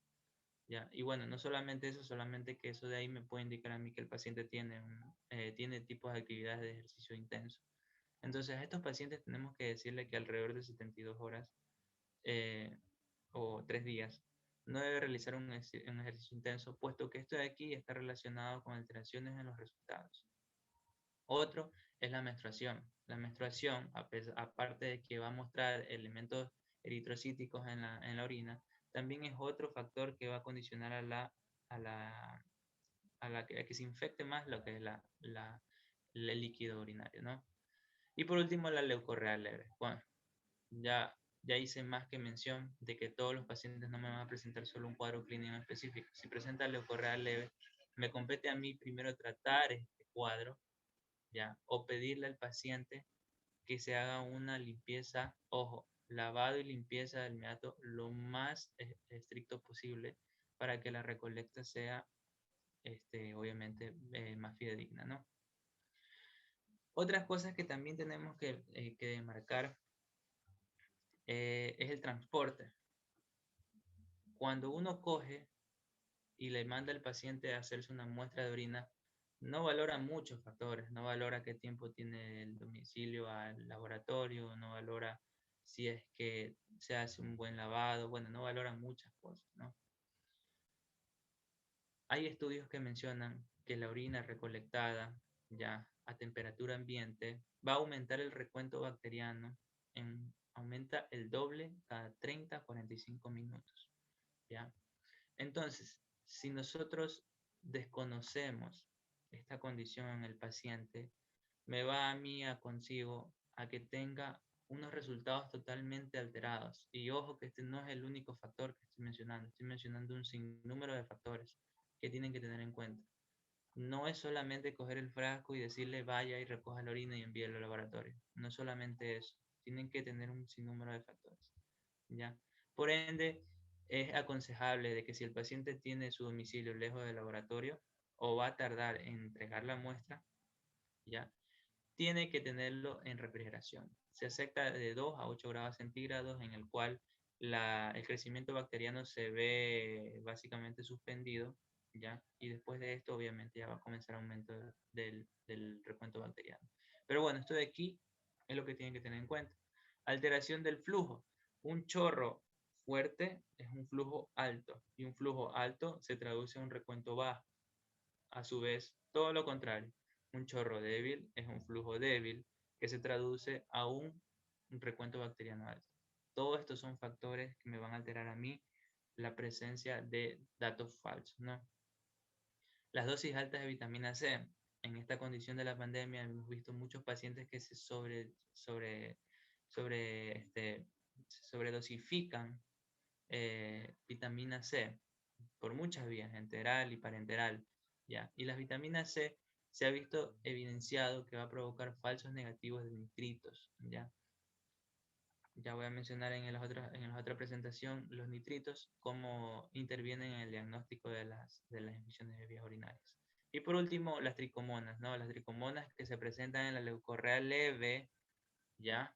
¿Ya? Y bueno, no solamente eso, solamente que eso de ahí me puede indicar a mí que el paciente tiene tipos de actividades de ejercicio intenso. Entonces, a estos pacientes tenemos que decirle que alrededor de 72 horas o 3 días no debe realizar un ejercicio intenso, puesto que esto de aquí está relacionado con alteraciones en los resultados. Otro es la menstruación. La menstruación, aparte de que va a mostrar elementos eritrocíticos en la orina, también es otro factor que va a condicionar a que se infecte más lo que es el líquido urinario, ¿no? Y por último, la leucorrea leve. Bueno, ya hice más que mención de que todos los pacientes no me van a presentar solo un cuadro clínico específico. Si presenta leucorrea leve, me compete a mí primero tratar este cuadro, ¿ya? O pedirle al paciente que se haga una limpieza, ojo, lavado y limpieza del meato lo más estricto posible para que la recolecta sea, obviamente, más fidedigna, ¿no? Otras cosas que también tenemos que demarcar es el transporte. Cuando uno coge y le manda al paciente a hacerse una muestra de orina, no valora muchos factores, no valora qué tiempo tiene el domicilio al laboratorio, no valora si es que se hace un buen lavado, bueno, no valora muchas cosas, ¿no? Hay estudios que mencionan que la orina recolectada ya a temperatura ambiente va a aumentar el recuento bacteriano, aumenta el doble cada 30 a 45 minutos, ¿ya? Entonces, si nosotros desconocemos esta condición en el paciente, me va a mí a consigo a que tenga unos resultados totalmente alterados. Y ojo que este no es el único factor que estoy mencionando un sinnúmero de factores que tienen que tener en cuenta. No es solamente coger el frasco y decirle vaya y recoja la orina y envíelo al laboratorio. No es solamente eso, tienen que tener un sinnúmero de factores, ¿ya? Por ende, es aconsejable de que si el paciente tiene su domicilio lejos del laboratorio o va a tardar en entregar la muestra, ¿ya? Tiene que tenerlo en refrigeración. Se acepta de 2 a 8 grados centígrados en el cual el crecimiento bacteriano se ve básicamente suspendido, ¿ya? Y después de esto obviamente ya va a comenzar el aumento del recuento bacteriano. Pero bueno, esto de aquí es lo que tienen que tener en cuenta. Alteración del flujo. Un chorro fuerte es un flujo alto y un flujo alto se traduce en un recuento bajo. A su vez, todo lo contrario. Un chorro débil es un flujo débil que se traduce a un recuento bacteriano alto. Todos estos son factores que me van a alterar a mí la presencia de datos falsos, ¿no? Las dosis altas de vitamina C. En esta condición de la pandemia hemos visto muchos pacientes que se sobredosifican vitamina C por muchas vías, enteral y parenteral, ¿ya? Y las vitaminas C se ha visto evidenciado que va a provocar falsos negativos de nitritos, ¿ya? Ya voy a mencionar en la otra presentación los nitritos, cómo intervienen en el diagnóstico de las infecciones de vías urinarias. Y por último, las tricomonas, ¿no? Las tricomonas que se presentan en la leucorrea leve, ¿ya?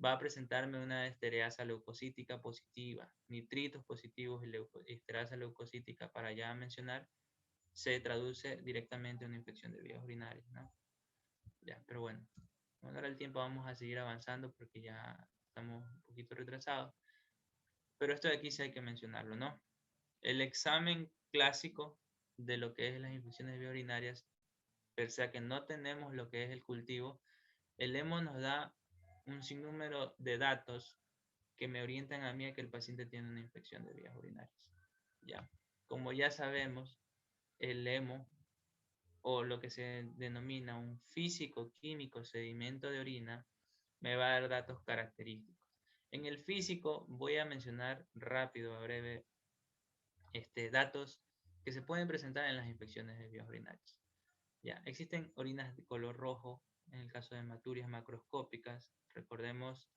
Va a presentarme una estereasa leucocítica positiva, nitritos positivos y estereasa leucocítica, para ya mencionar, se traduce directamente en una infección de vías urinarias, ¿no? Ya, pero bueno, ahora el tiempo vamos a seguir avanzando porque ya estamos un poquito retrasados. Pero esto de aquí sí hay que mencionarlo, ¿no? El examen clásico de lo que es las infecciones urinarias, pese a que no tenemos lo que es el cultivo, el hemo nos da un sinnúmero de datos que me orientan a mí a que el paciente tiene una infección de vías urinarias. Ya. Como ya sabemos, el hemo, o lo que se denomina un físico-químico sedimento de orina, me va a dar datos característicos. En el físico voy a mencionar rápido, a breve, datos que se pueden presentar en las infecciones de vías urinarias. Ya, existen orinas de color rojo en el caso de hematurias macroscópicas. Recordemos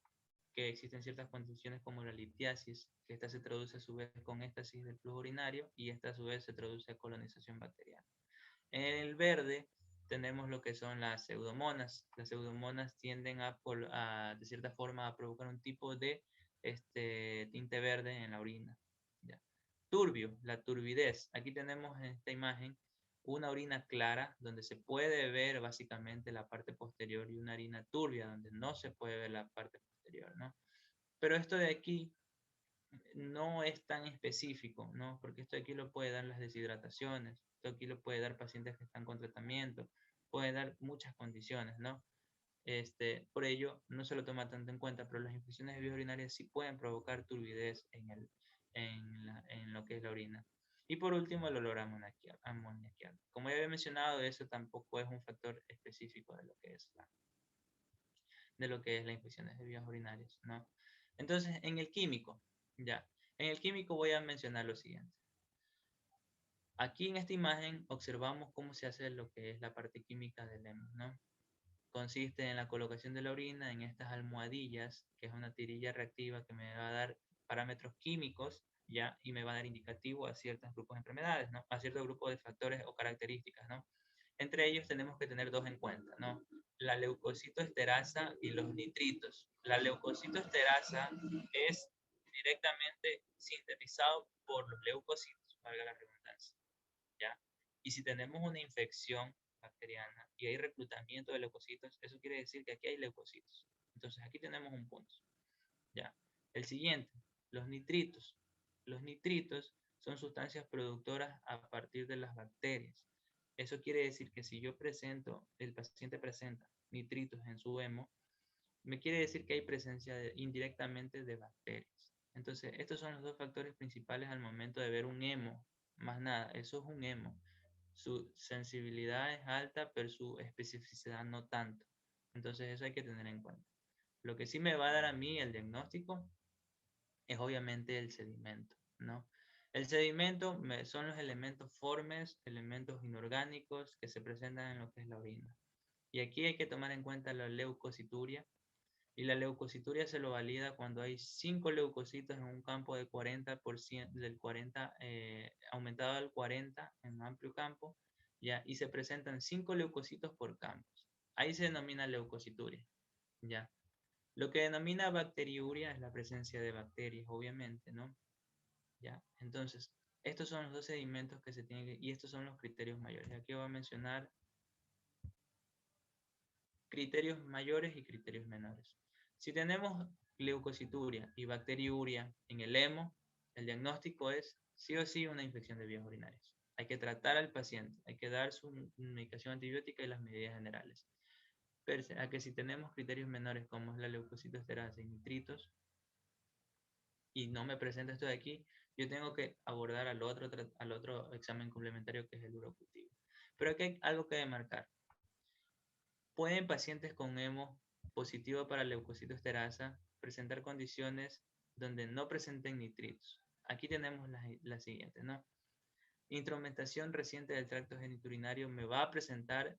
que existen ciertas condiciones como la litiasis, que esta se traduce a su vez con éstasis del flujo urinario y esta a su vez se traduce a colonización bacteriana. En el verde tenemos lo que son las pseudomonas. Las pseudomonas tienden de cierta forma, a provocar un tipo de tinte verde en la orina. ¿Ya? Turbio, la turbidez. Aquí tenemos en esta imagen una orina clara donde se puede ver básicamente la parte posterior y una orina turbia donde no se puede ver la parte posterior, ¿no? Pero esto de aquí no es tan específico, ¿no? Porque esto aquí lo puede dar las deshidrataciones, esto aquí lo puede dar pacientes que están con tratamiento, puede dar muchas condiciones, ¿no? Por ello, no se lo toma tanto en cuenta, pero las infecciones de vías urinarias sí pueden provocar turbidez en lo que es la orina. Y por último, el olor amoniaquial. Como ya había mencionado, eso tampoco es un factor específico de lo que es las infecciones de vías urinarias, ¿no? Entonces, en el químico, ya, en el químico voy a mencionar lo siguiente. Aquí en esta imagen observamos cómo se hace lo que es la parte química del hemo, ¿no? Consiste en la colocación de la orina en estas almohadillas, que es una tirilla reactiva que me va a dar parámetros químicos, ¿ya? Y me va a dar indicativo a ciertos grupos de enfermedades, ¿no? A ciertos grupos de factores o características, ¿no? Entre ellos tenemos que tener dos en cuenta, ¿no? La leucocitoesterasa y los nitritos. La leucocitoesterasa es directamente sintetizado por los leucocitos, valga la redundancia, ¿ya? Y si tenemos una infección bacteriana y hay reclutamiento de leucocitos, eso quiere decir que aquí hay leucocitos. Entonces aquí tenemos un punto, ¿ya? El siguiente, los nitritos. Los nitritos son sustancias productoras a partir de las bacterias. Eso quiere decir que si el paciente presenta nitritos en su hemo, me quiere decir que hay presencia indirectamente de bacterias. Entonces, estos son los dos factores principales al momento de ver un hemo. Más nada, eso es un hemo. Su sensibilidad es alta, pero su especificidad no tanto. Entonces, eso hay que tener en cuenta. Lo que sí me va a dar a mí el diagnóstico es obviamente el sedimento, ¿no? El sedimento son los elementos formes, elementos inorgánicos que se presentan en lo que es la orina. Y aquí hay que tomar en cuenta la leucocituria. Y la leucocituria se lo valida cuando hay 5 leucocitos en un campo de 40%, del 40 aumentado al 40 en un amplio campo, ¿ya? Y se presentan 5 leucocitos por campo. Ahí se denomina leucocituria, ¿ya? Lo que denomina bacteriuria es la presencia de bacterias, obviamente, ¿no? ¿Ya? Entonces, estos son los dos sedimentos que se tienen y estos son los criterios mayores. Aquí voy a mencionar criterios mayores y criterios menores. Si tenemos leucocituria y bacteriuria en el hemo, el diagnóstico es sí o sí una infección de vías urinarias. Hay que tratar al paciente, hay que dar su medicación antibiótica y las medidas generales. Pero a que si tenemos criterios menores como es la leucocitoesterasa y nitritos, y no me presenta esto de aquí, yo tengo que abordar al otro examen complementario que es el urocultivo. Pero aquí hay algo que demarcar. Pueden pacientes con hemo positivo para leucocitoesterasa presentar condiciones donde no presenten nitritos. Aquí tenemos la siguiente, ¿no? Instrumentación reciente del tracto genitourinario me va a presentar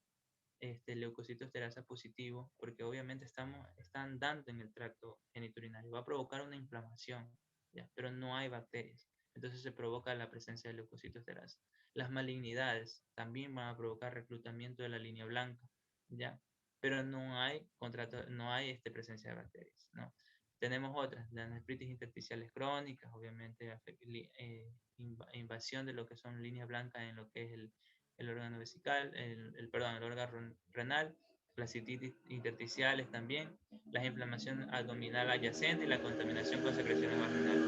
leucocitos terasa positivos, porque obviamente están dando en el tracto genitourinario. Va a provocar una inflamación, ¿ya? Pero no hay bacterias. Entonces se provoca la presencia de leucocitos terasa. Las malignidades también van a provocar reclutamiento de la línea blanca, ¿ya? Pero no hay presencia de bacterias, ¿no? Tenemos otras, las nefritis intersticiales crónicas, obviamente invasión de lo que son líneas blancas en lo que es el órgano vesical, perdón, el órgano renal, las cistitis intersticiales también, la inflamación abdominal adyacente y la contaminación con secreciones vaginales.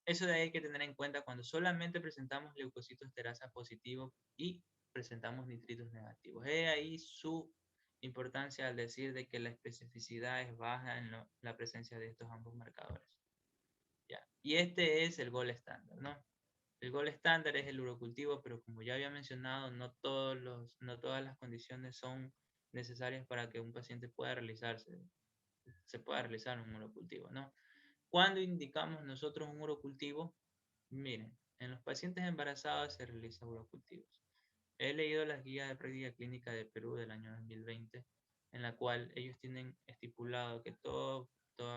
Eso de ahí hay que tener en cuenta cuando solamente presentamos leucocitos terasa positivos y presentamos nitritos negativos. Es ahí su importancia al decir de que la especificidad es baja en la presencia de estos ambos marcadores. ¿Ya? Y este es el gol estándar, ¿no? El gol estándar es el urocultivo, pero como ya había mencionado, no todas las condiciones son necesarias para que un paciente se pueda realizar un urocultivo, ¿no? ¿Cuándo indicamos nosotros un urocultivo? Miren, en los pacientes embarazados se realizan urocultivos. He leído las guías de práctica clínica de Perú del año 2020, en la cual ellos tienen estipulado que toda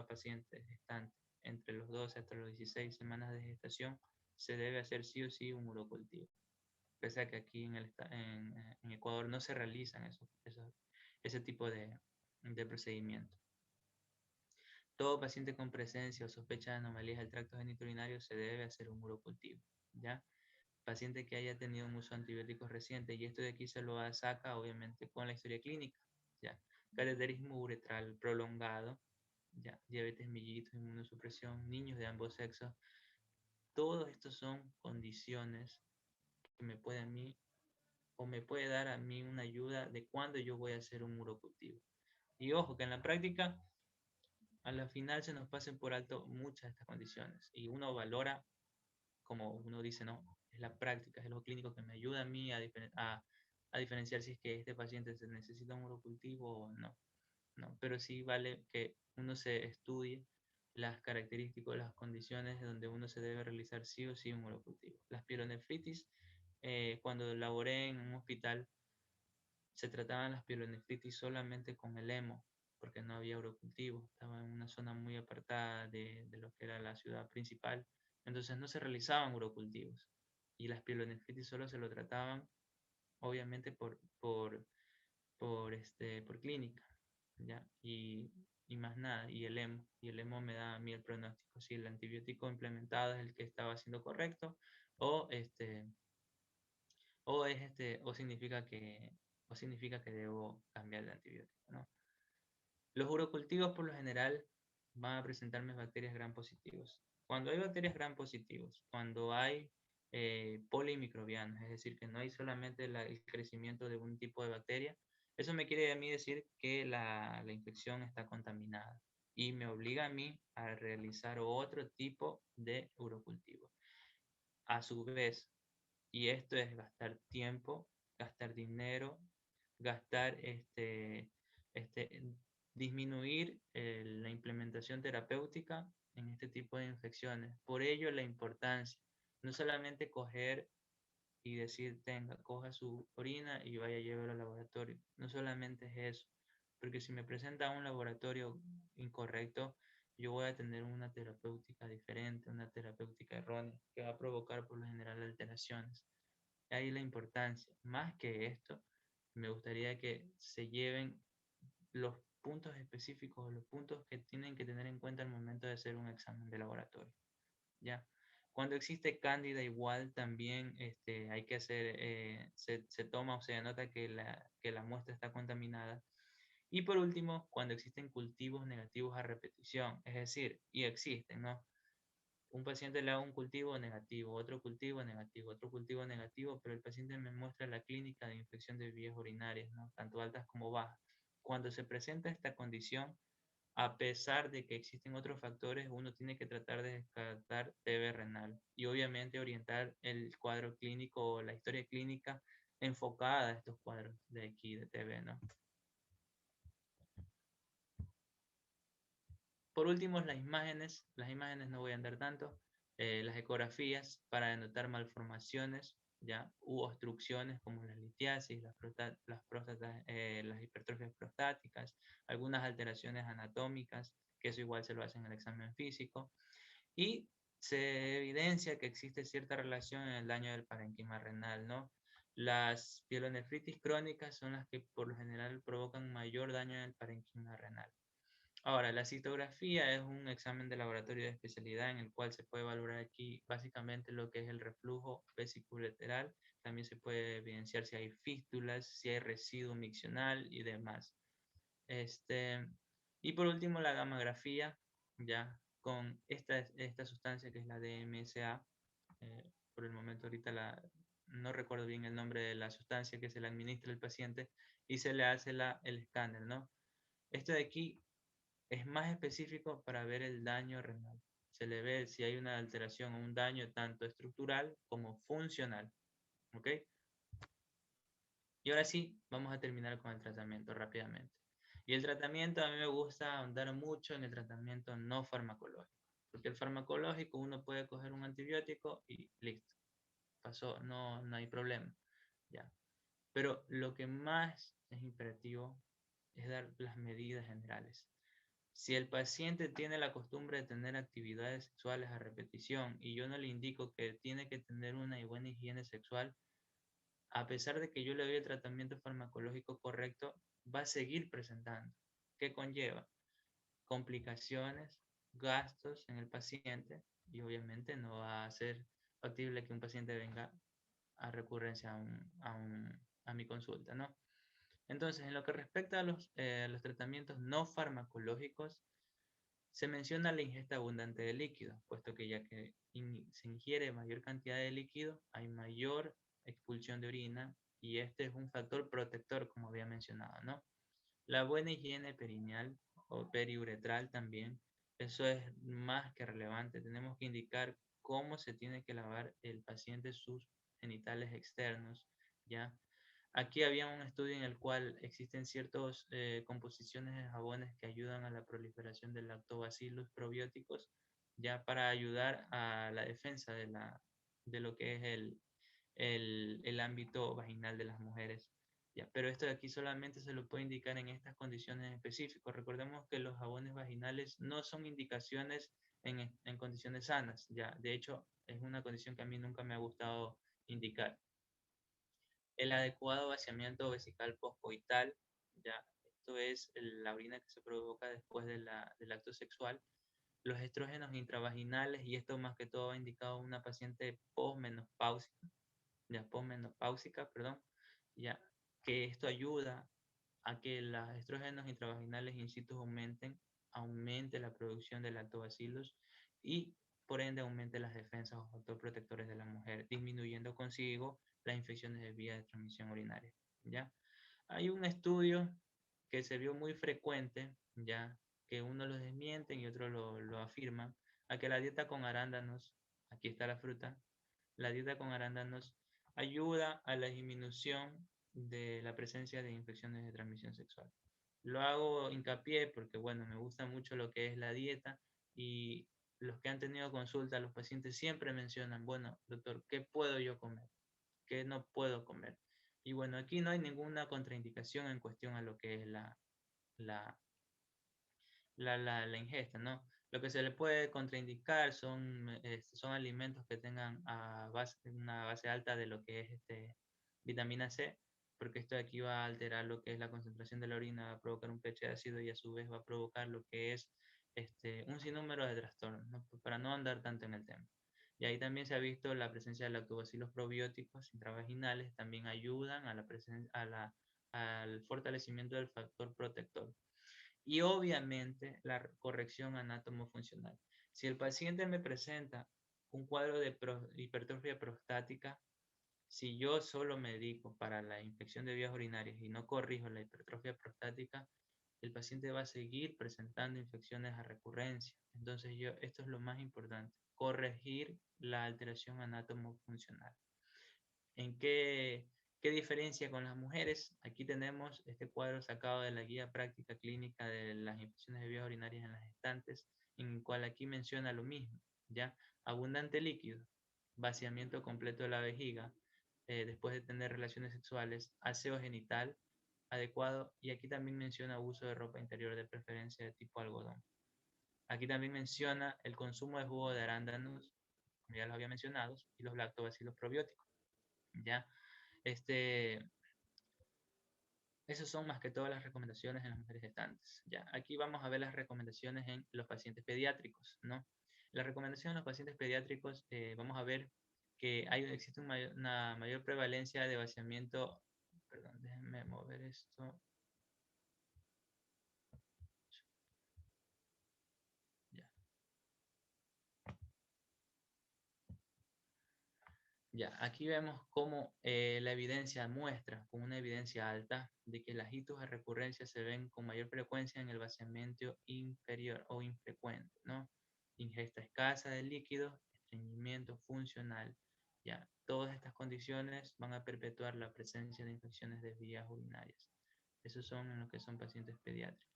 paciente gestante entre los 12 hasta los 16 semanas de gestación se debe hacer sí o sí un urocultivo. Pese a que aquí en Ecuador no se realizan ese tipo de procedimientos. Todo paciente con presencia o sospecha de anomalías del tracto genitourinario se debe hacer un urocultivo, ¿ya? Paciente que haya tenido un uso de antibióticos reciente, y esto de aquí se lo saca obviamente con la historia clínica, ¿ya? Cateterismo uretral prolongado, ¿ya? Diabetes mellitus, inmunosupresión, niños de ambos sexos. Todos estos son condiciones que me puede dar a mí una ayuda de cuándo yo voy a hacer un urocultivo. Y ojo, que en la práctica a la final se nos pasen por alto muchas de estas condiciones y uno valora, como uno dice, no, es la práctica, es lo clínico que me ayuda a mí a diferenciar si es que este paciente se necesita un urocultivo o no. No, pero sí vale que uno se estudie las características, las condiciones donde uno se debe realizar sí o sí un urocultivo. Las pielonefritis, cuando laboré en un hospital, se trataban las pielonefritis solamente con el hemo, porque no había urocultivo, estaba en una zona muy apartada de lo que era la ciudad principal, entonces no se realizaban urocultivos, y las pielonefritis solo se lo trataban, obviamente, por clínica, ¿ya? Y más nada, y el hemo me da a mí el pronóstico, si el antibiótico implementado es el que estaba siendo correcto, o significa que debo cambiar de antibiótico, ¿no? Los urocultivos por lo general van a presentarme bacterias gram positivos. Cuando hay bacterias gram positivos, cuando hay polimicrobianos, es decir, que no hay solamente el crecimiento de un tipo de bacteria, eso me quiere a mí decir que la infección está contaminada y me obliga a mí a realizar otro tipo de urocultivo. A su vez, y esto es gastar tiempo, gastar dinero, gastar disminuir la implementación terapéutica en este tipo de infecciones. Por ello la importancia, no solamente coger y decir, coja su orina y vaya a llevarlo al laboratorio. No solamente es eso, porque si me presenta un laboratorio incorrecto, yo voy a tener una terapéutica diferente, una terapéutica errónea, que va a provocar por lo general alteraciones. Ahí la importancia. Más que esto, me gustaría que se lleven los puntos específicos o los puntos que tienen que tener en cuenta al momento de hacer un examen de laboratorio. ¿Ya? Cuando existe cándida igual también hay que hacer, se toma o se anota que la muestra está contaminada. Y por último, cuando existen cultivos negativos a repetición, es decir, y existen, ¿no? Un paciente le da un cultivo negativo, otro cultivo negativo, otro cultivo negativo, pero el paciente me muestra la clínica de infección de vías urinarias, ¿no? Tanto altas como bajas. Cuando se presenta esta condición, a pesar de que existen otros factores, uno tiene que tratar de descartar TB renal y obviamente orientar el cuadro clínico o la historia clínica enfocada a estos cuadros de aquí de TB, ¿no? Por último, las imágenes no voy a andar tanto. las ecografías para denotar malformaciones, ¿ya? U obstrucciones como la litiasis, las hipertrofias prostáticas, algunas alteraciones anatómicas, que eso igual se lo hacen en el examen físico, y se evidencia que existe cierta relación en el daño del parénquima renal, ¿no? Las pielonefritis crónicas son las que por lo general provocan mayor daño en el parénquima renal. Ahora, la citografía es un examen de laboratorio de especialidad en el cual se puede valorar aquí básicamente lo que es el reflujo vesiculolateral. También se puede evidenciar si hay fístulas, si hay residuo miccional y demás. Y por último, la gammagrafía, ya con esta sustancia que es la DMSA. Por el momento ahorita no recuerdo bien el nombre de la sustancia que se le administra al paciente y se le hace el escáner, ¿no? Esto de aquí es más específico para ver el daño renal. Se le ve si hay una alteración o un daño tanto estructural como funcional. ¿Ok? Y ahora sí, vamos a terminar con el tratamiento rápidamente. Y el tratamiento, a mí me gusta ahondar mucho en el tratamiento no farmacológico. Porque el farmacológico uno puede coger un antibiótico y listo. Pasó, no hay problema. Ya. Pero lo que más es imperativo es dar las medidas generales. Si el paciente tiene la costumbre de tener actividades sexuales a repetición y yo no le indico que tiene que tener una buena higiene sexual, a pesar de que yo le doy el tratamiento farmacológico correcto, va a seguir presentando. ¿Qué conlleva? Complicaciones, gastos en el paciente y obviamente no va a ser factible que un paciente venga a recurrencia a mi consulta, ¿no? Entonces, en lo que respecta a los tratamientos no farmacológicos, se menciona la ingesta abundante de líquido, puesto que ya que se ingiere mayor cantidad de líquido, hay mayor expulsión de orina y este es un factor protector, como había mencionado, ¿no? La buena higiene perineal o periuretral también, eso es más que relevante. Tenemos que indicar cómo se tiene que lavar el paciente sus genitales externos, ¿ya? Aquí había un estudio en el cual existen ciertas composiciones de jabones que ayudan a la proliferación de lactobacillus probióticos, ya para ayudar a la defensa de lo que es el ámbito vaginal de las mujeres. Ya, pero esto de aquí solamente se lo puede indicar en estas condiciones específicas. Recordemos que los jabones vaginales no son indicaciones en condiciones sanas. Ya, de hecho, es una condición que a mí nunca me ha gustado indicar. El adecuado vaciamiento vesical poscoital, ya, esto es la orina que se provoca después del acto sexual. Los estrógenos intravaginales, y esto más que todo ha indicado una paciente posmenopáusica, perdón, ya, que esto ayuda a que los estrógenos intravaginales in situ aumente la producción de lactobacillus y por ende aumente las defensas o factores protectores de la mujer, disminuyendo consigo las infecciones de vía de transmisión urinaria, ¿ya? Hay un estudio que se vio muy frecuente, ¿ya? Que uno lo desmienten y otro lo afirman, a que la dieta con arándanos, aquí está la fruta, la dieta con arándanos ayuda a la disminución de la presencia de infecciones de transmisión sexual. Lo hago hincapié porque, bueno, me gusta mucho lo que es la dieta y los que han tenido consulta, los pacientes siempre mencionan, bueno, doctor, ¿qué puedo yo comer? ¿Qué no puedo comer? Y bueno, aquí no hay ninguna contraindicación en cuestión a lo que es la, la ingesta, ¿no? Lo que se le puede contraindicar son alimentos que tengan una base alta de lo que es vitamina C, porque esto de aquí va a alterar lo que es la concentración de la orina, va a provocar un pH ácido y a su vez va a provocar lo que es un sinnúmero de trastornos, ¿no? Para no andar tanto en el tema. Y ahí también se ha visto la presencia de lactobacilos probióticos intravaginales, también ayudan a al fortalecimiento del factor protector. Y obviamente la corrección anátomo-funcional. Si el paciente me presenta un cuadro de hipertrofia prostática, si yo solo me dedico para la infección de vías urinarias y no corrijo la hipertrofia prostática, el paciente va a seguir presentando infecciones a recurrencia. Entonces esto es lo más importante, corregir la alteración anátomo-funcional. ¿En qué diferencia con las mujeres? Aquí tenemos este cuadro sacado de la guía práctica clínica de las infecciones de vías urinarias en las gestantes, en el cual aquí menciona lo mismo, ¿ya? Abundante líquido, vaciamiento completo de la vejiga, después de tener relaciones sexuales, aseo genital adecuado, y aquí también menciona uso de ropa interior de preferencia de tipo algodón. Aquí también menciona el consumo de jugo de arándanos, como ya lo había mencionado, y los lactobacilos probióticos, ¿ya? Esas son más que todas las recomendaciones en las mujeres gestantes. Ya, aquí vamos a ver las recomendaciones en los pacientes pediátricos, ¿no? Las recomendaciones en los pacientes pediátricos, vamos a ver que existe una mayor prevalencia de vaciamiento. Perdón, déjenme mover esto. Ya. Ya, aquí vemos cómo la evidencia muestra, con una evidencia alta, de que las hitos de recurrencia se ven con mayor frecuencia en el vaciamiento inferior o infrecuente, ¿no? Ingesta escasa de líquidos, estreñimiento funcional, ya. Todas estas condiciones van a perpetuar la presencia de infecciones de vías urinarias. Esos son en los que son pacientes pediátricos.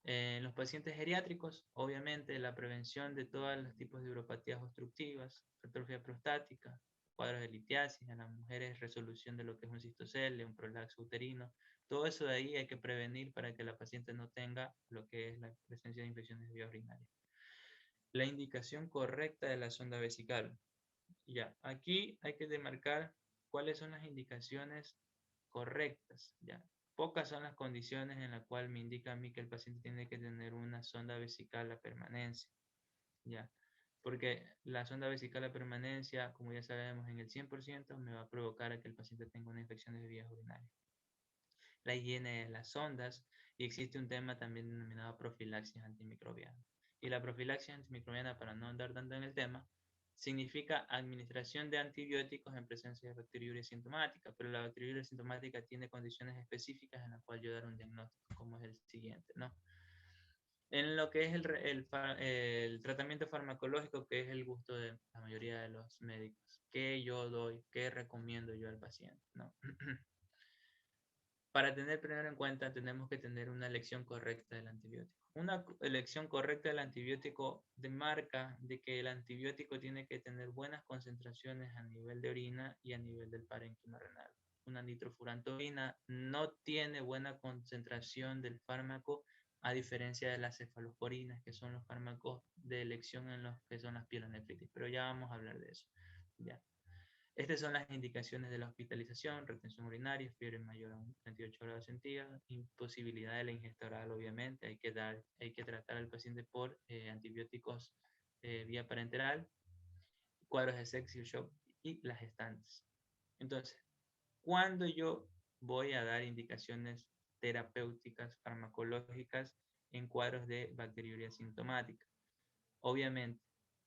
En los pacientes geriátricos, obviamente, la prevención de todos los tipos de uropatías obstructivas, atrofia prostática, cuadros de litiasis, en las mujeres resolución de lo que es un cistocele, un prolapso uterino, todo eso de ahí hay que prevenir para que la paciente no tenga lo que es la presencia de infecciones de vías urinarias. La indicación correcta de la sonda vesical. Ya, aquí hay que demarcar cuáles son las indicaciones correctas, ya. Pocas son las condiciones en las cuales me indica a mí que el paciente tiene que tener una sonda vesical a permanencia, ya. Porque la sonda vesical a permanencia, como ya sabemos, en el 100% me va a provocar a que el paciente tenga una infección de vías urinarias. La higiene de las sondas, y existe un tema también denominado profilaxis antimicrobiana. Y la profilaxis antimicrobiana, para no andar tanto en el tema, significa administración de antibióticos en presencia de bacteriuria sintomática, pero la bacteriuria sintomática tiene condiciones específicas en las cuales yo dar un diagnóstico, como es el siguiente, ¿no? En lo que es el tratamiento farmacológico, que es el gusto de la mayoría de los médicos, ¿qué yo doy? ¿Qué recomiendo yo al paciente? ¿No? Para tener primero en cuenta, tenemos que tener una elección correcta del antibiótico. Una elección correcta del antibiótico demarca de que el antibiótico tiene que tener buenas concentraciones a nivel de orina y a nivel del parénquima renal. Una nitrofurantoína no tiene buena concentración del fármaco, a diferencia de las cefalosporinas, que son los fármacos de elección en los que son las pielonefritis. Pero ya vamos a hablar de eso. Ya. Estas son las indicaciones de la hospitalización: retención urinaria, fiebre mayor a 38 grados centígrados, imposibilidad de la ingesta oral, obviamente, hay que tratar al paciente por antibióticos vía parenteral, cuadros de sepsis, shock y las gestantes. Entonces, ¿cuándo yo voy a dar indicaciones terapéuticas, farmacológicas en cuadros de bacteriuria sintomática? Obviamente,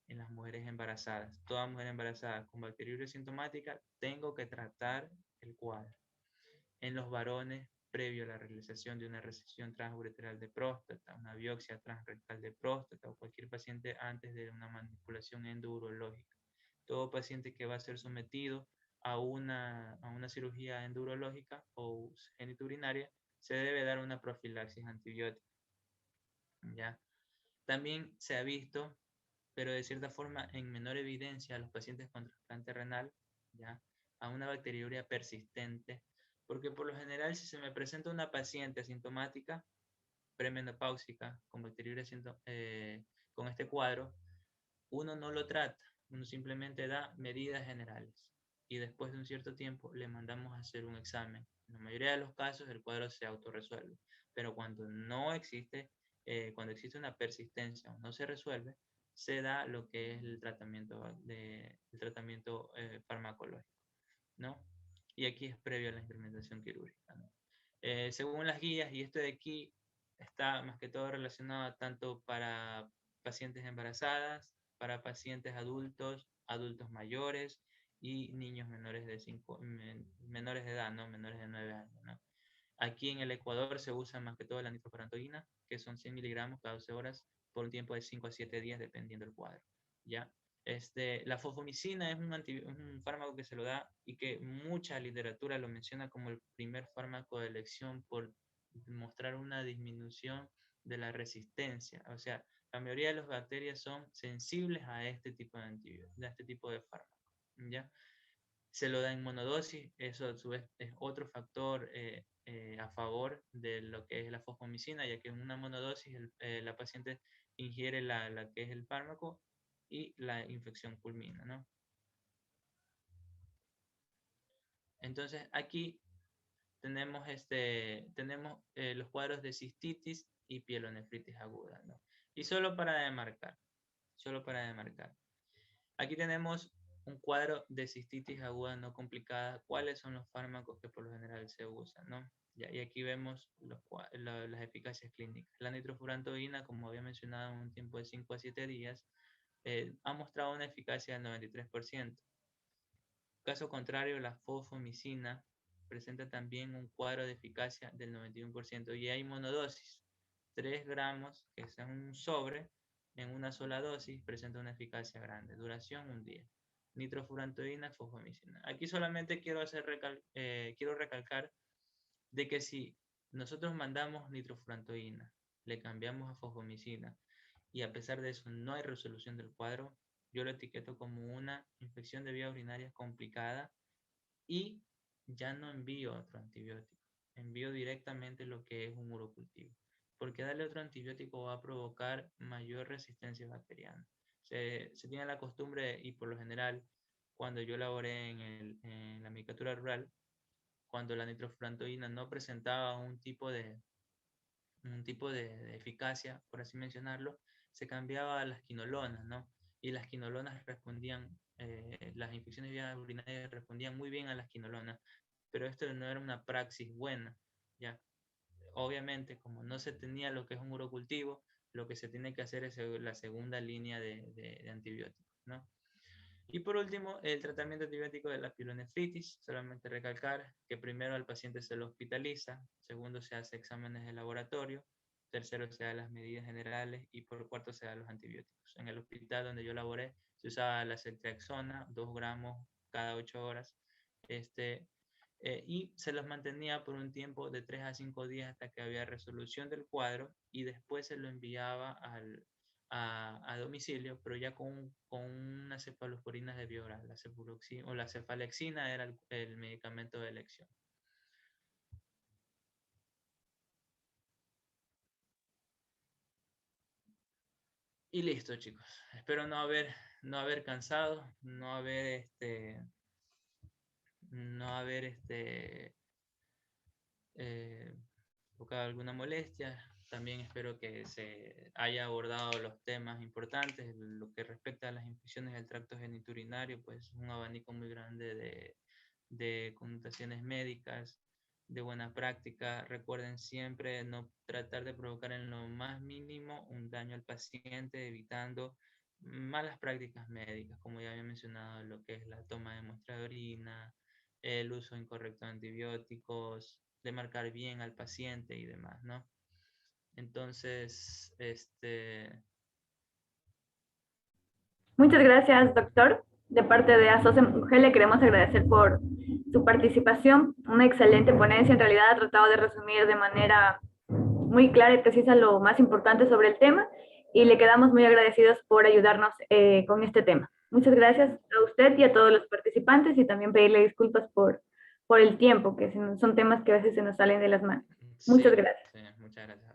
en las mujeres embarazadas, toda mujer embarazada con bacteriuria sintomática, tengo que tratar el cuadro. En los varones, previo a la realización de una resección transureteral de próstata, una biopsia transrectal de próstata, o cualquier paciente antes de una manipulación endourológica. Todo paciente que va a ser sometido a una cirugía endourológica o genitourinaria, se debe dar una profilaxis antibiótica, ¿ya? También se ha visto, pero de cierta forma en menor evidencia, a los pacientes con trasplante renal, ¿ya? A una bacteriuria persistente, porque por lo general, si se me presenta una paciente asintomática, premenopáusica, con bacteriuria con este cuadro, uno no lo trata, uno simplemente da medidas generales y después de un cierto tiempo le mandamos a hacer un examen. En la mayoría de los casos el cuadro se autorresuelve, pero cuando no existe, cuando existe una persistencia o no se resuelve, se da lo que es el tratamiento farmacológico, ¿no? Y aquí es previo a la implementación quirúrgica, ¿no? Según las guías, y esto de aquí está más que todo relacionado tanto para pacientes embarazadas, para pacientes adultos, adultos mayores y niños menores menores de edad, ¿no? Menores de 9 años, ¿no? Aquí en el Ecuador se usa más que todo la nitrofurantoína, que son 100 miligramos cada 12 horas por un tiempo de 5 a 7 días, dependiendo del cuadro, ¿ya? La fosfomicina es un fármaco que se lo da y que mucha literatura lo menciona como el primer fármaco de elección por mostrar una disminución de la resistencia, o sea, La mayoría de las bacterias son sensibles a este tipo de antibióticos, a este tipo de fármacos, ¿ya? Se lo da en monodosis, eso a su vez es otro factor a favor de lo que es la fosfomicina, ya que en una monodosis la paciente ingiere la que es el fármaco y la infección culmina, ¿no? Entonces aquí tenemos, los cuadros de cistitis y pielonefritis aguda, ¿no? Y solo para demarcar, aquí tenemos un cuadro de cistitis aguda no complicada, cuáles son los fármacos que por lo general se usan, ¿no? Y aquí vemos las eficacias clínicas. La nitrofurantoína, como había mencionado, en un tiempo de 5 a 7 días, ha mostrado una eficacia del 93%. Caso contrario, la fosfomicina presenta también un cuadro de eficacia del 91% y hay monodosis. 3 gramos, que es un sobre, en una sola dosis, presenta una eficacia grande. Duración, 1 día. Nitrofurantoína, fosfomicina. Aquí solamente quiero recalcar de que si nosotros mandamos nitrofurantoína, le cambiamos a fosfomicina y a pesar de eso no hay resolución del cuadro, yo lo etiqueto como una infección de vías urinarias complicada y ya no envío otro antibiótico. Envío directamente lo que es un urocultivo. Porque darle otro antibiótico va a provocar mayor resistencia bacteriana. Se tiene la costumbre, y por lo general, cuando yo laboré en la medicatura rural, cuando la nitrofurantoína no presentaba un tipo de eficacia, por así mencionarlo, se cambiaba a las quinolonas, ¿no? Y las quinolonas respondían, las infecciones de vías urinarias respondían muy bien a las quinolonas, pero esto no era una praxis buena, ¿ya? Obviamente, como no se tenía lo que es un urocultivo, lo que se tiene que hacer es la segunda línea de antibióticos, ¿no? Y por último, el tratamiento antibiótico de la pielonefritis. Solamente recalcar que primero al paciente se lo hospitaliza, segundo se hace exámenes de laboratorio, tercero se da las medidas generales y por cuarto se dan los antibióticos. En el hospital donde yo laboré se usaba la ceftriaxona, 2 gramos cada 8 horas, y se los mantenía por un tiempo de 3 a 5 días hasta que había resolución del cuadro y después se lo enviaba a domicilio, pero ya con unas cefalosporinas de vía oral. La cefuroxima o la cefalexina era el medicamento de elección. Y listo, chicos. Espero no haber cansado, no haber provocado alguna molestia. También espero que se haya abordado los temas importantes. Lo que respecta a las infecciones del tracto genitourinario, pues un abanico muy grande de connotaciones médicas, de buena práctica. Recuerden siempre no tratar de provocar en lo más mínimo un daño al paciente, evitando malas prácticas médicas, como ya había mencionado, lo que es la toma de muestra de orina, el uso incorrecto de antibióticos, de marcar bien al paciente y demás, ¿no? Entonces, Muchas gracias, doctor. De parte de ASOCEM UGEL le queremos agradecer por su participación. Una excelente ponencia. En realidad ha tratado de resumir de manera muy clara y precisa lo más importante sobre el tema y le quedamos muy agradecidos por ayudarnos con este tema. Muchas gracias a usted y a todos los participantes y también pedirle disculpas por el tiempo, que son temas que a veces se nos salen de las manos. Muchas gracias. Sí, muchas gracias.